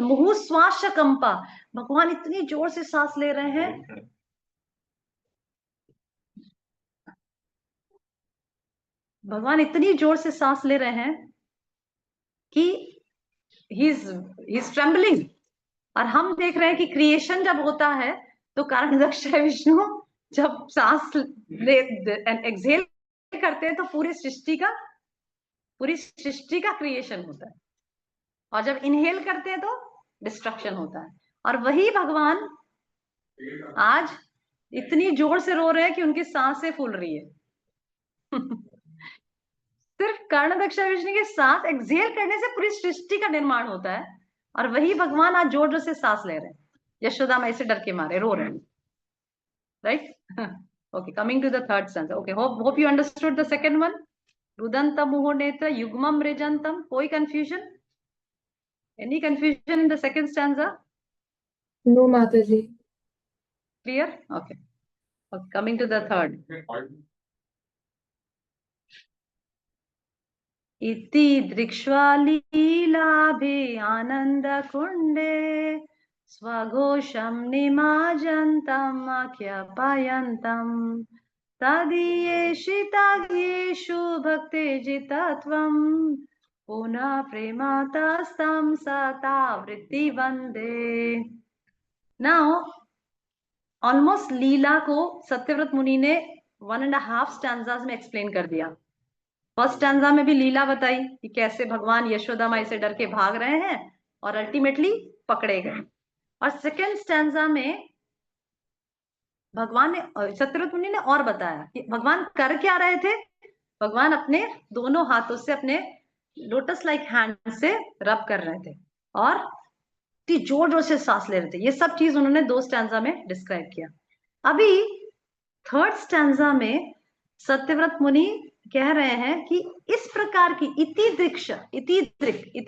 मुहु श्वास कंपा, भगवान इतनी जोर से सांस ले रहे हैं, भगवान इतनी जोर से सांस ले रहे हैं कि ही इज ट्रेम्बलिंग। और हम देख रहे हैं कि क्रिएशन जब होता है तो कारणदक्ष विष्णु जब सांस ले एक्सहेल करते हैं तो पूरी सृष्टि का क्रिएशन होता है, और जब इनहेल करते हैं तो डिस्ट्रक्शन होता है। और वही भगवान आज इतनी जोर से रो रहे हैं कि उनकी सांसें फूल रही है। सिर्फ कारणदक्ष विष्णु के सांस एक्सहेल करने से पूरी सृष्टि का निर्माण होता है, और वही भगवान आज जोर जोर से सांस ले रहे हैं। यशोदा माई से डर के मारे रो रहे हैं, right? Okay, coming to the third stanza. Okay, hope you understood the second one. रुदंतम मुहो नेत्र युग्मम मृजंतम। कोई confusion? Any confusion in the second stanza? No Mata ji. Clear? Okay, coming to the third. इति दृक्ष्वा लीलाभे आनंद कुंडे स्वघोषं निमाजन्तम् आख्यापयन्तम् तदीयेषु भक्तिजितत्वं पुनः प्रेमातस्तं सता वृत्ति वंदे। नाउ ऑलमोस्ट लीला को सत्यव्रत मुनि ने 1.5 स्टैंजास में एक्सप्लेन कर दिया। फर्स्ट स्टैंजा में भी लीला बताई कि कैसे भगवान यशोदा माई से डर के भाग रहे हैं और अल्टीमेटली पकड़े गए। और सेकेंड स्टैंजा में भगवान ने, सत्यव्रत मुनि ने और बताया कि भगवान कर क्या रहे थे। भगवान अपने दोनों हाथों से अपने लोटस लाइक हैंड से रब कर रहे थे और जोर जोर से सांस ले रहे थे। ये सब चीज उन्होंने 2 स्टैंजा में डिस्क्राइब किया। अभी थर्ड स्टैंजा में सत्यव्रत मुनि कह रहे हैं कि इस प्रकार की इति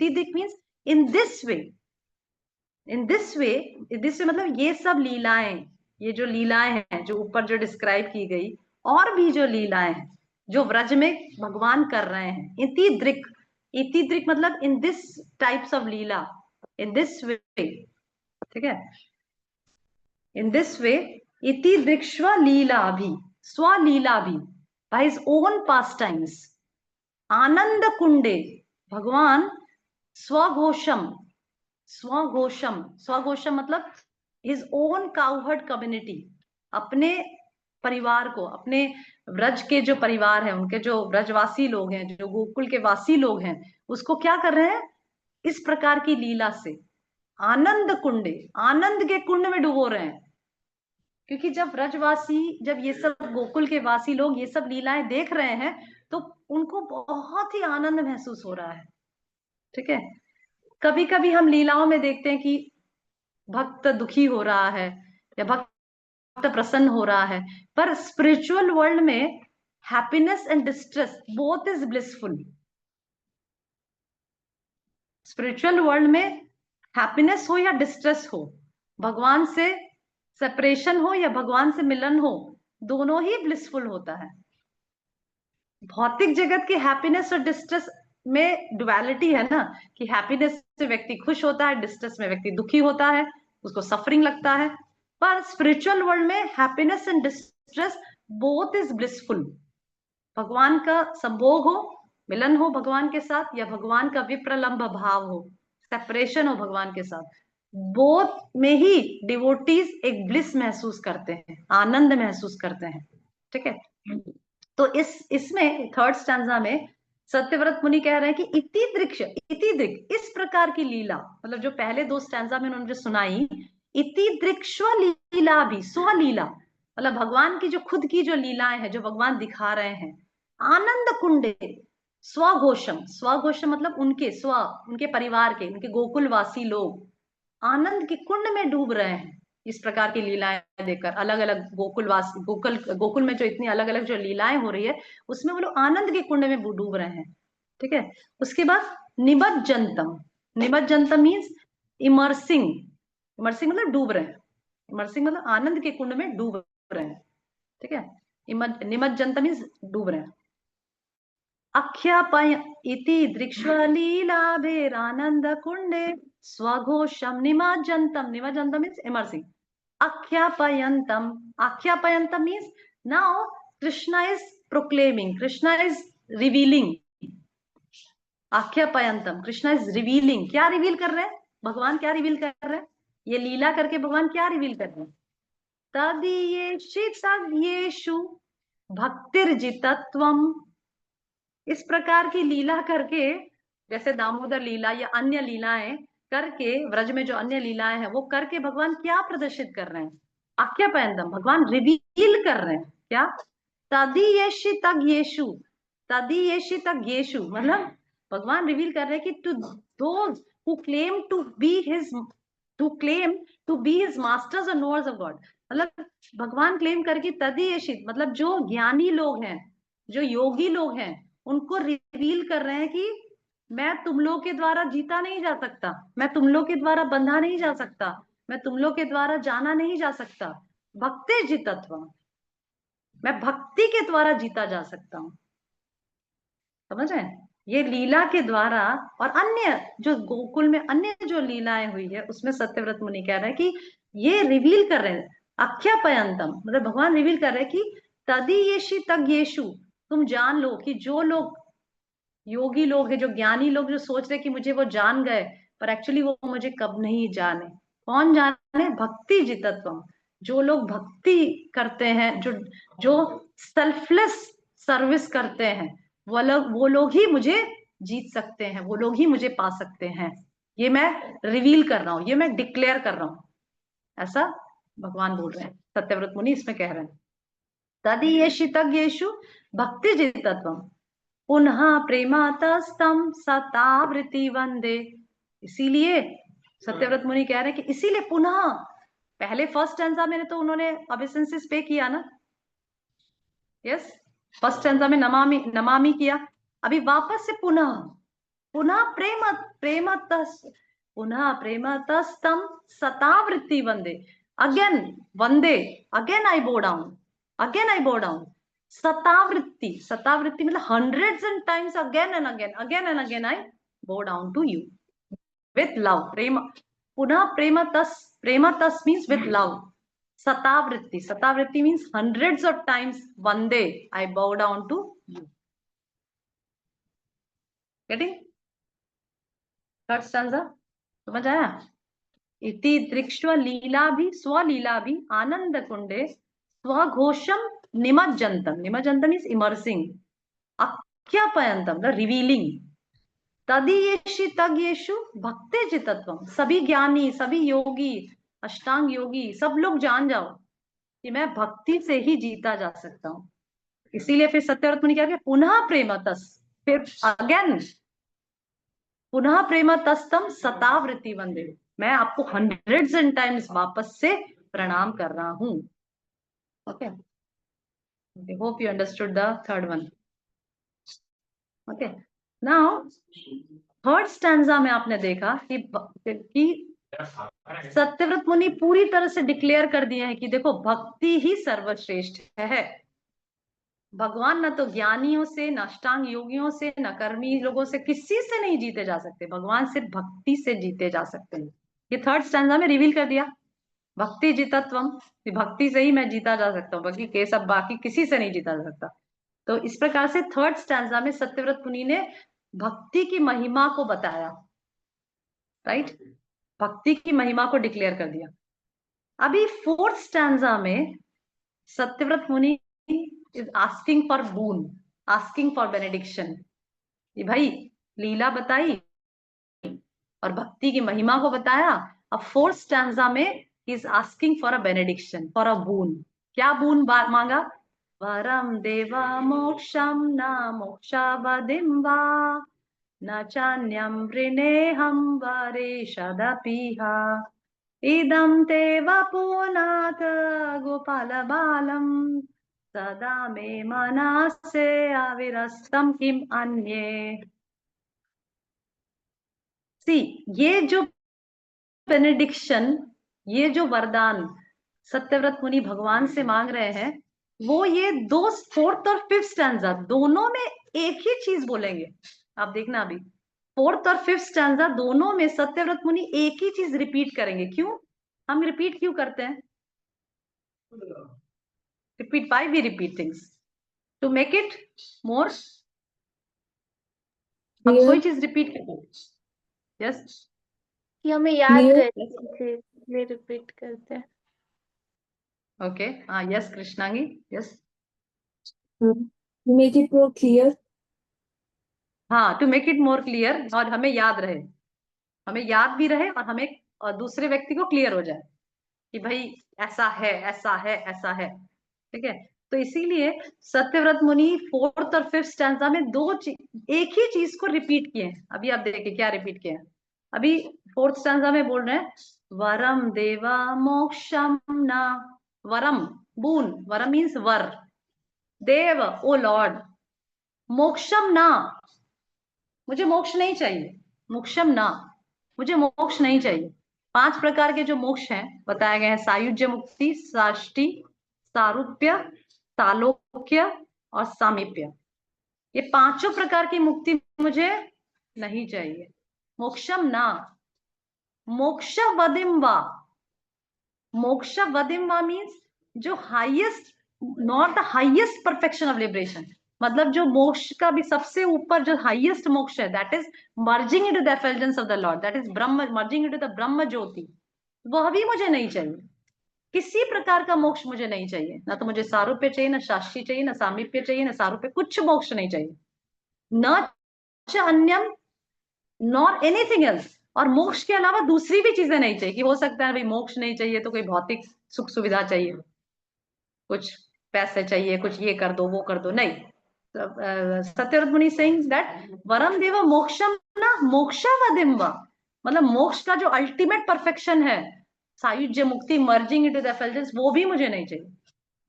दृक् मीन्स इन दिस वे मतलब ये सब लीलाएं, ये जो लीलाएं हैं जो ऊपर जो डिस्क्राइब की गई, और भी जो लीलाएं हैं जो व्रज में भगवान कर रहे हैं, इति दृक् मतलब in this types of Leela, in this way, ठीक है, इन दिस वे इति दृक्ष्व लीला भी स्वलीला भी by his own pastimes आनंद कुंडे भगवान स्वघोषम मतलब his own cowherd community, अपने परिवार को, अपने व्रज के जो परिवार है, उनके जो व्रजवासी लोग हैं, जो गोकुल के वासी लोग हैं, उसको क्या कर रहे हैं? इस प्रकार की लीला से आनंद कुंडे, आनंद के कुंड में डुबो रहे हैं। क्योंकि जब व्रजवासी, जब ये सब गोकुल के वासी लोग ये सब लीलाएं देख रहे हैं तो उनको बहुत ही आनंद महसूस हो रहा है, ठीक है। कभी कभी हम लीलाओं में देखते हैं कि भक्त दुखी हो रहा है या भक्त प्रसन्न हो रहा है, पर स्पिरिचुअल वर्ल्ड में happiness and distress both is blissful. Spiritual world में हैप्पीनेस हो या डिस्ट्रेस हो, भगवान से सेपरेशन हो या भगवान से मिलन हो, दोनों ही ब्लिसफुल होता है। भौतिक जगत के हैप्पीनेस और डिस्ट्रेस में डुअलिटी है ना, कि हैप्पीनेस से व्यक्ति खुश होता है, डिस्ट्रेस में व्यक्ति दुखी होता है, उसको सफरिंग लगता है। पर स्पिरिचुअल वर्ल्ड में happiness and distress both is blissful. भगवान का संभोग हो मिलन हो भगवान के साथ या भगवान का विप्रलंब भाव हो, सेपरेशन हो भगवान के साथ, बोथ में ही डिवोटीज एक ब्लिस महसूस करते हैं, आनंद महसूस करते हैं। ठीक है, तो इसमें थर्ड स्टैंजा में सत्यव्रत मुनि कह रहे हैं कि इति दृक्ष, इस प्रकार की लीला, मतलब जो पहले 2 स्टैंजा में उन्होंने जो सुनाई, इति दृक्ष्व लीला भी, स्वलीला, मतलब भगवान की जो खुद की जो लीलाएं हैं, जो भगवान दिखा रहे हैं, आनंद कुंडे स्वघोषम मतलब उनके परिवार के, उनके गोकुलवासी लोग आनंद के कुंड में डूब रहे हैं इस प्रकार की लीलाएं देखकर। अलग अलग गोकुल में जो इतनी अलग अलग जो लीलाएं हो रही है, उसमें वो लोग आनंद के कुंड में डूब रहे हैं। ठीक है, उसके बाद निमज्जनतम मीन्स इमर्सिंग मतलब डूब रहे हैं, इमर्सिंग मतलब आनंद के कुंड में डूब रहे हैं। ठीक है, निमज्जनतम मीन्स डूब रहे हैं। अख्यापय इति दृक्ष्वलीलाभेरानंद कुंडे स्वघोषम निमज्जनतम मीन्स इमर्सिंग। आख्यापयंतम means now Krishna is proclaiming, Krishna is revealing. आख्यापयंतम, कृष्णा इज रिवीलिंग, क्या रिवील कर रहे हैं भगवान, क्या रिवील कर रहे हैं, ये लीला करके भगवान क्या रिवील कर रहे हैं। तदीयेषु भक्तिर्जितत्वम, इस प्रकार की लीला करके, जैसे दामोदर लीला या अन्य लीलाएं करके, व्रज में जो अन्य लीलाएं हैं वो करके भगवान क्या प्रदर्शित कर रहे हैं, आख्यापयंतम, भगवान रिवील कर रहे हैं क्या। तदीयेषु मतलब भगवान रिवील कर रहे हैं कि to those who claim to be his masters और नोअर्स ऑफ गॉड, मतलब भगवान क्लेम करके तदीयेषित मतलब जो ज्ञानी लोग हैं, जो योगी लोग हैं, उनको रिवील कर रहे हैं कि मैं तुम लोग के द्वारा जीता नहीं जा सकता, मैं तुम लोग के द्वारा बंधा नहीं जा सकता, मैं तुम लोग के द्वारा जाना नहीं जा सकता। भक्ति जितत्व, मैं भक्ति के द्वारा जीता जा सकता हूं। समझ रहे हैं, ये लीला के द्वारा। और अन्य जो गोकुल में अन्य जो लीलाएं हुई है उसमें सत्यव्रत मुनि कह रहे हैं कि ये रिवील कर रहे हैं, अख्यापयंतम मतलब भगवान रिवील कर रहे हैं कि तदीयेषि तज्ञेषु, तुम जान लो कि जो लोग योगी लोग हैं, जो ज्ञानी लोग, जो सोच रहे कि मुझे वो जान गए, पर एक्चुअली वो मुझे कब नहीं जाने। कौन जाने, भक्ति जितत्वम, जो लोग भक्ति करते हैं, जो सेल्फलेस सर्विस करते हैं, वो लोग ही मुझे जीत सकते हैं, वो लोग ही मुझे पा सकते हैं। ये मैं रिवील कर रहा हूं, ये मैं डिक्लेयर कर रहा हूं, ऐसा भगवान बोल रहे हैं, सत्यव्रत मुनि इसमें कह रहे हैं। तदीयेषु तज्ञेषु भक्ति जितत्वम पुनः प्रेमातस्तम सतावृत्ति वंदे। इसीलिए सत्यव्रत मुनि कह रहे हैं कि इसीलिए पुनः, पहले फर्स्ट स्टैंजा में तो उन्होंने अभिसेंसिस पे किया ना, यस, फर्स्ट स्टैंजा में नमामि किया, अभी वापस से पुनः प्रेमतस्तम सतावृत्ति वंदे, again Vande, again I bow down, सतावृत्ति मतलब hundreds and times, again and again I bow down to you with love. पुनः प्रेमतस मीन्स विथ लव, सतावृत्ति मीन्स हंड्रेड्स ऑफ टाइम्स, वंदे I bow down to you. Getting third stanza, समझ आया। इति दृक्ष्व लीला भी स्वलीला भी आनंद कुंडे स्वघोषम निमज्जनतम मीन्स इमर्सिंग, अख्यापयंतम रिवीलिंग, तदीयेषु भक्ति जितत्वम, सभी ज्ञानी, सभी योगी, अष्टांग योगी, सब लोग जान जाओ कि मैं भक्ति से ही जीता जा सकता हूं। इसीलिए फिर सत्यव्रत मुनि क्या किया, पुनः प्रेमतस, फिर अगेन पुनः प्रेमतस्तम सतावृत्ति वंदे, मैं आपको हंड्रेड्स एंड टाइम्स वापस से प्रणाम कर रहा हूं। Okay, I hope you understood the third one. Okay, now third stanza में आपने देखा कि सत्यव्रत मुनि पूरी तरह से डिक्लेयर कर दिए हैं कि देखो भक्ति ही सर्वश्रेष्ठ है। भगवान न तो ज्ञानियों से, न अष्टांग योगियों से, न कर्मी लोगों से, किसी से नहीं जीते जा सकते, भगवान सिर्फ भक्ति से जीते जा सकते हैं। ये थर्ड स्टैंजा में रिवील कर दिया, भक्ति जितत्वम, भक्ति से ही मैं जीता जा सकता हूँ, बाकी किसी से नहीं जीता जा सकता। तो इस प्रकार से थर्ड स्टैंजा में सत्यव्रत मुनि ने भक्ति की महिमा को बताया, राइट, भक्ति की महिमा को डिक्लेयर कर दिया। अभी फोर्थ स्टैंजा में सत्यव्रत मुनि is asking for boon, asking for benediction. ये भाई लीला बताई और भक्ति की महिमा को बताया। अब फोर्थ स्टैंजा में is asking for a benediction, for a boon. क्या बून मांगा? वरम देवा मोक्षम न मोक्षावधिं वा न चान्यं वृणेऽहं वरेषदपीह इदं ते वपुनाथ गोपाल बालम सदा मे मनसे अविरस्तं किम अन्ये। सी, ये जो बेनेडिक्शन, ये जो वरदान सत्यव्रत मुनि भगवान से मांग रहे हैं, वो ये दो फोर्थ और फिफ्थ स्टैंजा दोनों में एक ही चीज बोलेंगे। आप देखना, अभी फोर्थ और फिफ्थ स्टैंजा दोनों में सत्यव्रत मुनि एक ही चीज रिपीट करेंगे। क्यों? हम रिपीट क्यों करते हैं? Repeat, by we repeat things to make it more. हम कोई चीज रिपीट करते हैं, यस, कि हमें याद Clear? रहे, इसलिए रिपीट करते हैं। ओके, हाँ, yes Krishnangi, yes, Make it more clear. हाँ, to make it more clear, और हमें याद रहे, हमें याद भी रहे, और हमें और दूसरे व्यक्ति को क्लियर हो जाए कि भाई ऐसा है, ऐसा है, ऐसा है। ठीक है, तो इसीलिए सत्यव्रत मुनि फोर्थ और फिफ्थ स्टैंजा में एक ही चीज को रिपीट किए हैं। अभी आप देखिए क्या रिपीट किए हैं। अभी फोर्थ स्टैंजा में बोल रहे हैं वरम देवा मोक्षम ना, वरम बून, वरम मीन्स वर, देव ओ लॉर्ड, मोक्षम ना, मुझे मोक्ष नहीं चाहिए, मोक्षम ना, मुझे मोक्ष नहीं चाहिए। 5 प्रकार के जो मोक्ष हैं बताए गए हैं, सायुज्य मुक्ति, साष्टी, सारूप्य, सालोक्य और सामीप्य। ये 5 प्रकार की मुक्ति मुझे नहीं चाहिए। मोक्षम ना, मोक्ष वदिम्वा, मोक्ष वदिम्वा मीन्स जो highest, not the highest perfection of liberation, मतलब जो मोक्ष का भी सबसे ऊपर जो हाईएस्ट मोक्ष है, that is merging into the effulgence of the lord, that is Brahm, merging into the Brahm jyoti, वह भी मुझे नहीं चाहिए। किसी प्रकार का मोक्ष मुझे नहीं चाहिए, ना तो मुझे सारूप्य चाहिए, ना शास्त्री चाहिए, ना सामीप्य चाहिए, ना सारूप्य, कुछ मोक्ष नहीं चाहिए, न च अन्यम नॉर एनीथिंग एल्स। और मोक्ष के अलावा दूसरी भी चीजें नहीं चाहिए, कि हो सकता है भाई मोक्ष नहीं चाहिए तो कोई भौतिक सुख सुविधा चाहिए, कुछ पैसे चाहिए, कुछ ये कर दो, वो कर दो, नहीं। सत्यव्रत मुनि सेइंग दैट वरम देव मोक्षम ना मोक्षावदिम्वा, मतलब मोक्ष का जो अल्टीमेट परफेक्शन है, सायुज्य मुक्ति, मर्जिंग इनटू द एफल्जेंस, वो भी मुझे नहीं चाहिए।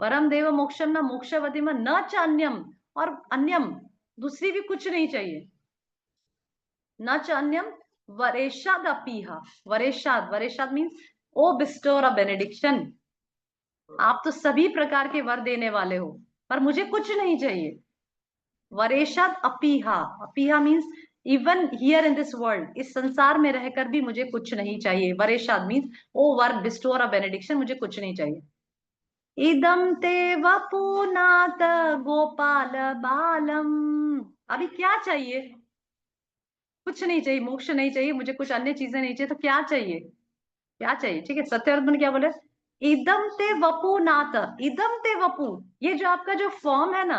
वरम देव मोक्षम ना मोक्षावदिम्वा न च अन्यम, और अन्यम दूसरी भी कुछ नहीं चाहिए, न च अन्यम वरेशाद अपीहा, वरेशाद, वरेशाद मीन्स ओ बिस्टोर अ बेनेडिक्शन, आप तो सभी प्रकार के वर देने वाले हो, पर मुझे कुछ नहीं चाहिए। वरेशाद अपीहा, अपीहा means even here in this world, इस संसार में रहकर भी मुझे कुछ नहीं चाहिए। वरेशाद मीन्स ओ वर, बिस्टोर अ बेनेडिक्शन, मुझे कुछ नहीं चाहिए। इदम ते वपुनाथ गोपाल बालम, अभी क्या चाहिए? कुछ नहीं चाहिए, मोक्ष नहीं चाहिए, मुझे कुछ अन्य चीजें नहीं चाहिए, तो क्या चाहिए? क्या चाहिए? ठीक है, सत्यव्रत मुनि क्या बोले? इदम ते वपु नाथ, इदम ते वपु, ये जो आपका जो फॉर्म है ना,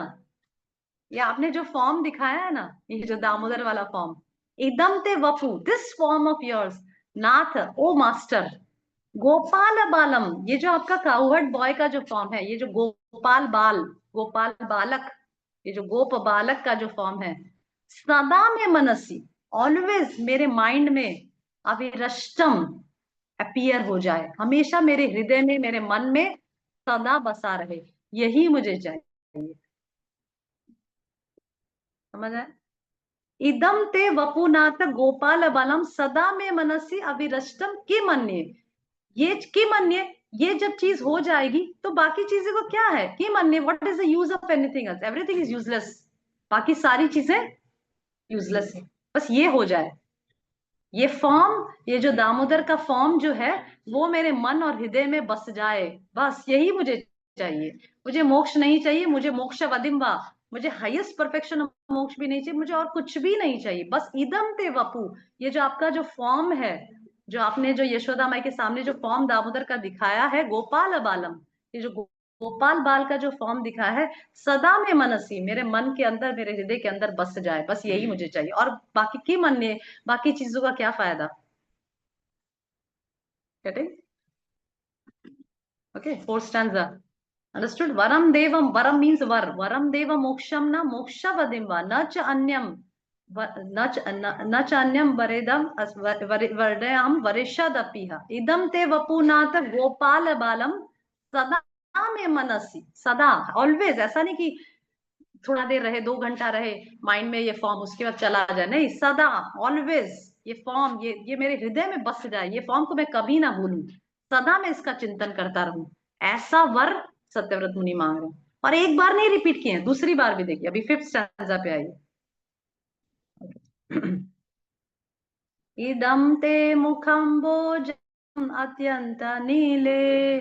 ये आपने जो फॉर्म दिखाया है ना, ये जो दामोदर वाला फॉर्म, इदम ते वपु, दिस फॉर्म ऑफ योर्स, नाथ ओ मास्टर, गोपाल बालम, ये जो आपका काउहर्ड बॉय का जो फॉर्म है, ये जो गोपाल बाल, गोपाल बालक, ये जो गोप बालक का जो फॉर्म है, सदा में मनसी, ऑलवेज मेरे माइंड में, अविरष्टम अपीयर हो जाए, हमेशा मेरे हृदय में, मेरे मन में सदा बसा रहे, यही मुझे चाहिए। समझ आए? इदम ते वपुनाथ गोपाल बालम सदा में मनसी अविरष्टम किम अन्ये, ये किम अन्ये, ये जब चीज हो जाएगी तो बाकी चीजें को क्या है? किम अन्ये, what is the use of anything else, everything is useless, बाकी सारी चीजें यूजलेस है, बस ये हो जाए, ये फॉर्म, ये जो दामोदर का फॉर्म जो है, वो मेरे मन और हृदय में बस जाए, बस यही मुझे चाहिए। मुझे मोक्ष नहीं चाहिए, मुझे मोक्ष वदिम्वा, मुझे हाईएस्ट परफेक्शन मोक्ष भी नहीं चाहिए, मुझे और कुछ भी नहीं चाहिए, बस इदम ते वपु। ये जो आपका जो फॉर्म है, जो आपने जो यशोदा माई के सामने जो फॉर्म दामोदर का दिखाया है, गोपाल बालम, ये जो गोपाल बाल का जो फॉर्म दिखा है, सदा में मनसी, मेरे मन के अंदर, मेरे हृदय के अंदर बस जाए, बस यही मुझे चाहिए। और बाकी की मन ने, बाकी चीजों का क्या फायदा। Getting? Okay, fourth stanza. Understood? Varam devam, varam means var. Varam devam moksham na moksha vadimva, na cha anyam, na cha anyam varedam, vardayam varishadapiha. Idam te vapunata gopal balam, सदा में मनसी, सदा, ऑलवेज। ऐसा नहीं कि थोड़ा देर रहे, 2 घंटा रहे माइंड में ये फॉर्म, उसके बाद चला जाए, नहीं, सदा, ऑलवेज ये फॉर्म, ये मेरे हृदय में बस जाए, ये फॉर्म को मैं कभी ना भूलूं, सदा मैं इसका चिंतन करता रहूं, ऐसा वर सत्यव्रत मुनि मांग रहे हैं। और एक बार नहीं रिपीट किए हैं, दूसरी बार भी देखिए, अभी 5th स्टैंजा पे आइए। इदम ते मुखम भोजम अत्यंत नीले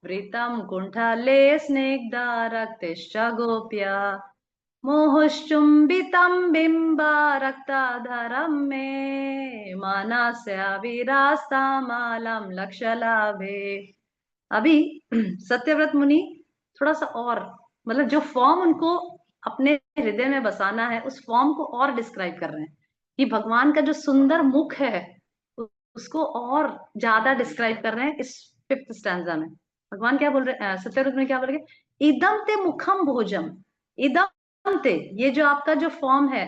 वृतम कुंठले स्निग्धा रक्तिश्च गोप्या मोहुश्चुम्बितं बिम्बा रक्ताधरं मे मानस्य विरास्तामालं लक्षलाभे। अभी सत्यव्रत मुनि थोड़ा सा और, मतलब जो फॉर्म उनको अपने हृदय में बसाना है, उस फॉर्म को और डिस्क्राइब कर रहे हैं कि भगवान का जो सुंदर मुख है उसको और ज्यादा डिस्क्राइब कर रहे हैं इस 5th स्टैंजा में। भगवान क्या बोल रहे हैं, सत्यव्रत मुनि क्या बोल रहे हैं, इदम ते मुखम भोजम, इदम ते, ये जो आपका जो फॉर्म है,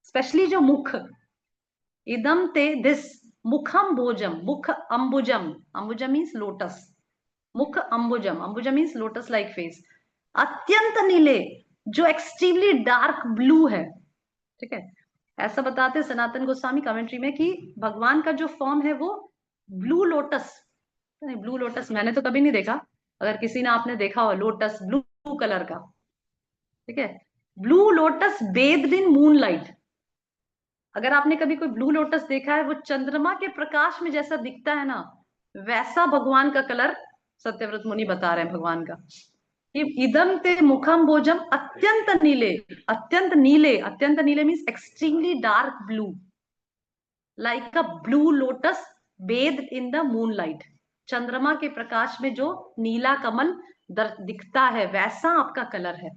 स्पेशली जो मुख, इदम ते, दिस, मुखम भोजम, मुख अंबुजम, अंबुजम मीन्स लोटस, मुख अंबुजम, अंबुजम मीन्स लोटस लाइक फेस, अत्यंत नीले, जो एक्सट्रीमली डार्क ब्लू है। ठीक है, ऐसा बताते सनातन गोस्वामी कमेंट्री में कि भगवान का जो फॉर्म है वो ब्लू लोटस, नहीं ब्लू लोटस मैंने तो कभी नहीं देखा, अगर किसी ने आपने देखा हो लोटस ब्लू कलर का, ठीक है, blue lotus based in moonlight. अगर आपने कभी कोई ब्लू लोटस देखा है, वो चंद्रमा के प्रकाश में जैसा दिखता है ना, वैसा भगवान का कलर सत्यव्रत मुनि बता रहे हैं भगवान का। इदम ते मुखम भोजम अत्यंत नीले, अत्यंत नीले, अत्यंत नीले means extremely dark blue, like a blue lotus based in the moonlight. चंद्रमा के प्रकाश में जो नीला कमल दिखता है, वैसा आपका कलर है,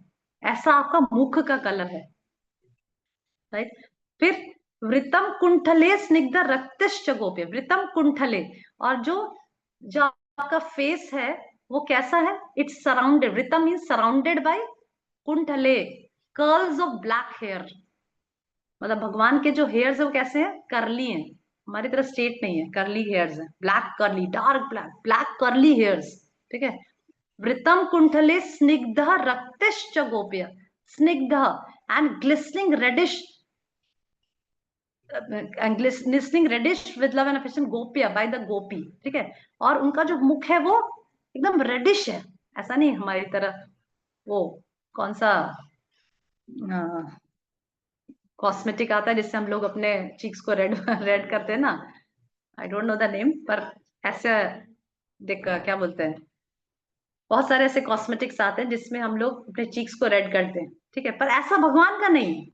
ऐसा आपका मुख का कलर है, राइट। फिर वृतम कुंठले स्निग्ध रक्तिश्च गोप्य, वृतम कुंठले, और जो आपका फेस है वो कैसा है, इट्स सराउंडेड, वृतम मीन्स सराउंडेड बाय कुंठले, कर्ल्स ऑफ ब्लैक हेयर, मतलब भगवान के जो हेयर्स है वो कैसे हैं, कर्ली हैं, हमारी तरह स्ट्रेट नहीं है, कर्ली हेयर्स है, black curly, dark black, black curly hairs. ठीक है, वृतम कुंठले स्निग्ध रक्तिश्च गोप्य, स्निग्ध and glistening reddish, glistening reddish with love and affection, गोपिया बाय द गोपी। ठीक है, और उनका जो मुख है वो एकदम रेडिश है, ऐसा नहीं हमारी तरह वो कौन सा कॉस्मेटिक आता है जिससे हम लोग अपने चीक्स को रेड रेड करते हैं ना, आई डोंट नो द नेम, पर ऐसे देख क्या बोलते हैं, बहुत सारे ऐसे कॉस्मेटिक्स आते हैं जिसमें हम लोग अपने चीक्स को रेड करते हैं। ठीक है, पर ऐसा भगवान का नहीं,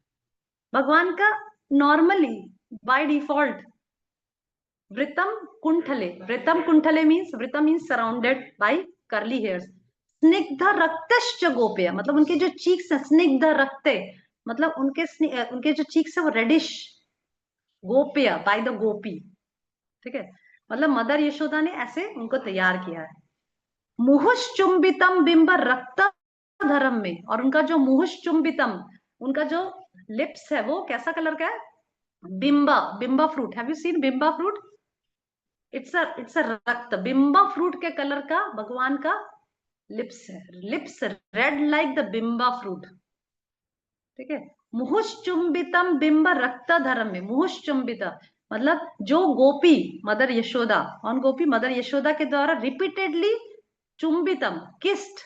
भगवान का नॉर्मली बाय डिफॉल्ट वृतम कुंठले, वृतम कुंठले मीन्स, वृतम means surrounded by curly hairs, स्निग्ध रक्तश्च गोप्य, मतलब उनके जो चीक्स है, स्निग्ध रक्ते, मतलब उनके जो चीक्स है वो रेडिश, गोप्य बाय द गोपी। ठीक है, मतलब मदर यशोदा ने ऐसे उनको तैयार किया है। मुहुष चुंबितम बिंब रक्त धर्म में, और उनका जो मुहुष चुंबितम, उनका जो लिप्स है वो कैसा कलर का है, bimba, bimba fruit, have you seen bimba fruit, it's a रक्त, बिंबा फ्रूट के कलर का भगवान का लिप्स है, lips red like the bimba fruit. ठीक है, मुहुष चुंबितम बिंब रक्त धर्म में, मुहुष चुंबिता मतलब जो gopi mother Yashoda, on gopi mother Yashoda के द्वारा रिपीटेडली चुंबितम, kissed,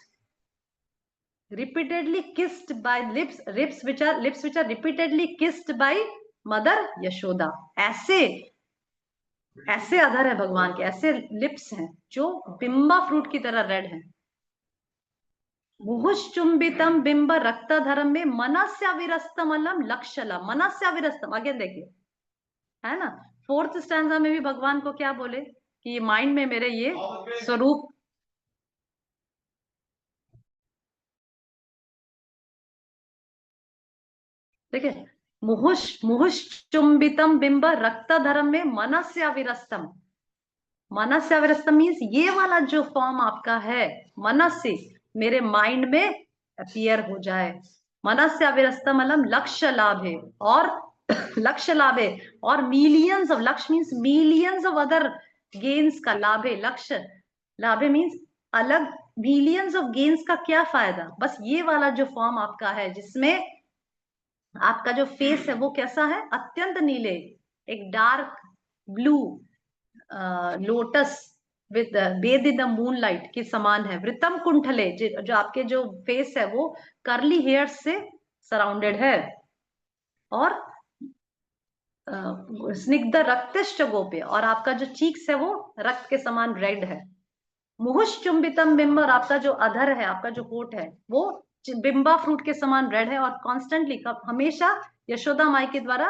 repeatedly kissed by lips which are repeatedly kissed by mother Yashoda, ऐसे ऐसे अधर है भगवान के, ऐसे लिप्स हैं जो बिंबा फ्रूट की तरह रेड है। मुहुश्चुंबितम बिंब रक्तधरम में मनस्याविरस्तम अलम लक्षला, मनस्याविरस्तम, अगेन देखिए, है ना। फोर्थ स्टैंजा में भी भगवान को क्या बोले कि ये माइंड में मेरे ये स्वरूप, देखिए, मुहुश्चुंबितम बिंब रक्तधरम में मनस्याविरस्तम, मनस्याविरस्तम मीन्स ये वाला जो फॉर्म आपका है, मनस्य मेरे माइंड में अपीयर हो जाए। मनस्याविरस्तम अलम लक्ष्य लाभ है, और लक्ष्य लाभ है, और मिलियंस ऑफ, लक्ष्य means millions of other gains का लाभ है। लक्ष्य लाभ है मीन्स अलग मिलियंस ऑफ गेन्स का क्या फायदा, बस ये वाला जो फॉर्म आपका है, जिसमें आपका जो फेस है वो कैसा है, अत्यंत नीले, एक dark blue lotus with bed in the moonlight के समान है। वृतम कुंठले, जो आपके जो फेस है वो कर्ली हेयर्स से सराउंडेड है, और स्निग्ध रक्तिष्ठ गोपे, और आपका जो चीक्स है वो रक्त के समान रेड है। मुहुश्चुंबितम बिंब, और आपका जो अधर है, आपका जो होठ है वो बिंबा फ्रूट के समान रेड है, और कॉन्स्टेंटली हमेशा यशोदा माई के द्वारा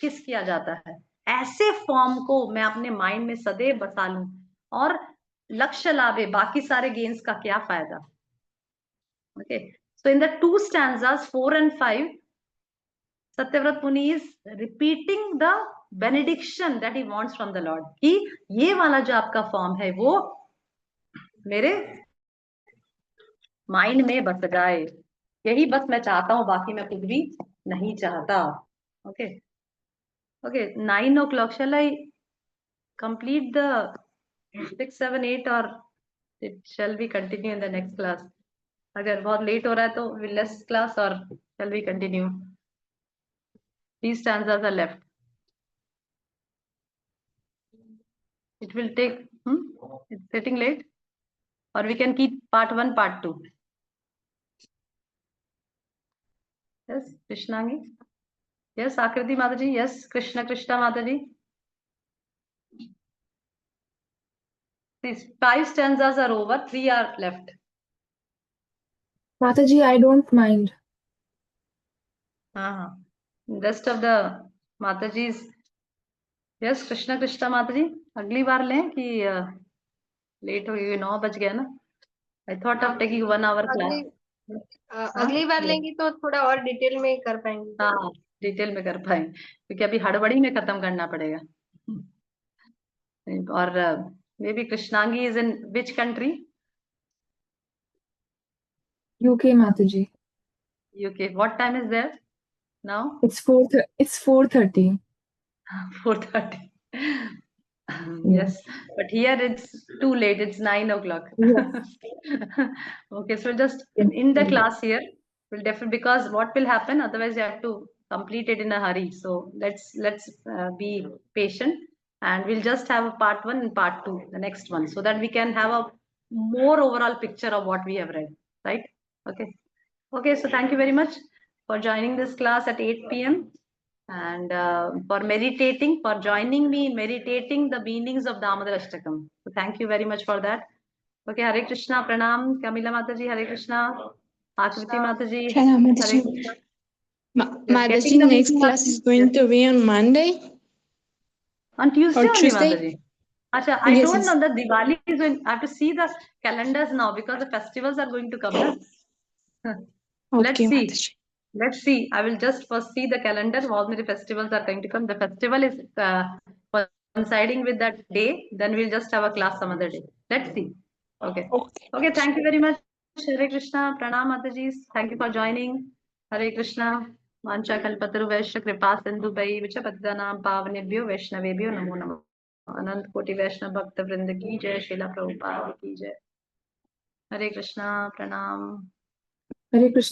किस किया जाता है। ऐसे फॉर्म को मैं अपने माइंड में सदैव बसा लूं, और लक्ष्य लाभे, बाकी सारे गेन्स का क्या फायदा। Okay, so in the 2 stanzas 4 and 5, Satyavrata Muni is repeating the benediction that he wants from the Lord, कि ये वाला जो आपका फॉर्म है वो मेरे माइंड में बस जाए, यही बस मैं चाहता हूं, बाकी मैं कुछ भी नहीं चाहता। Okay okay, 9 o'clock, shall I complete the 6, 7, 8 or shall we continue in the next class? अगर बहुत लेट हो रहा है तो will less class or shall we continue? These stanzas are left. It will take, it's getting late, or we can keep part 1, part 2. Yes, Krishnangi. Yes, Akriti Mataji. Yes, Krishna Mataji. These 5 stanzas are over, 3 are left. Mataji, I don't mind. Rest of the Matajis. Yes, Krishna Mataji. अगली बार लें कि late हो गई, 9 बज गया ना। I thought of taking 1 hour class. अगली बार लेंगी तो थोड़ा और डिटेल में कर पाएंगे। हाँ, डिटेल में कर पाएंगे, क्योंकि अभी हड़बड़ी में खत्म करना पड़ेगा। और maybe Krishnangi is in which country? UK, Mataji. UK. What time is there now? It's 4:30. 4:30. Yes, but here it's too late. It's 9 o'clock. Yes. Okay, so just in the class here, we'll definitely, because what will happen, otherwise you have to complete it in a hurry. So let's be patient, and we'll just have a part 1 and part 2, the next one, so that we can have a more overall picture of what we have read, right? Okay, so thank you very much for joining this class at 8 p.m. and for meditating, for joining me in meditating the meanings of Damodar Ashtakam. So thank you very much for that. Okay, Hare Krishna, Pranam, Kamila Mataji, Hare Krishna, Akriti Mataji, Pranam, Hare Mataji. Krishna. Mataji, next class is going to be on Monday? On Tuesday or only, Tuesday? Mataji. Acha, I Yes, don't yes. know that Diwali is going, I have to see the calendars now because the festivals are going to come. Let's Okay, see. Mataji. Let's see. I will just first see the calendar. How many festivals are going to come? The festival is coinciding with that day. Then we'll just have a class some other day. Let's see. Okay. Okay. Thank you very much. Hare Krishna. Pranam Mataji. Thank you for joining. Hare Krishna. Mancha kalpataru vaishya kripa sindhu bai vicha patitanam pavanebhyo vaishnavebhyo namo namo. Anant koti vaishnav bhakta vrinda ki jai. Srila Prabhupada ki jai. Hare Krishna. Pranam. Hare Krishna.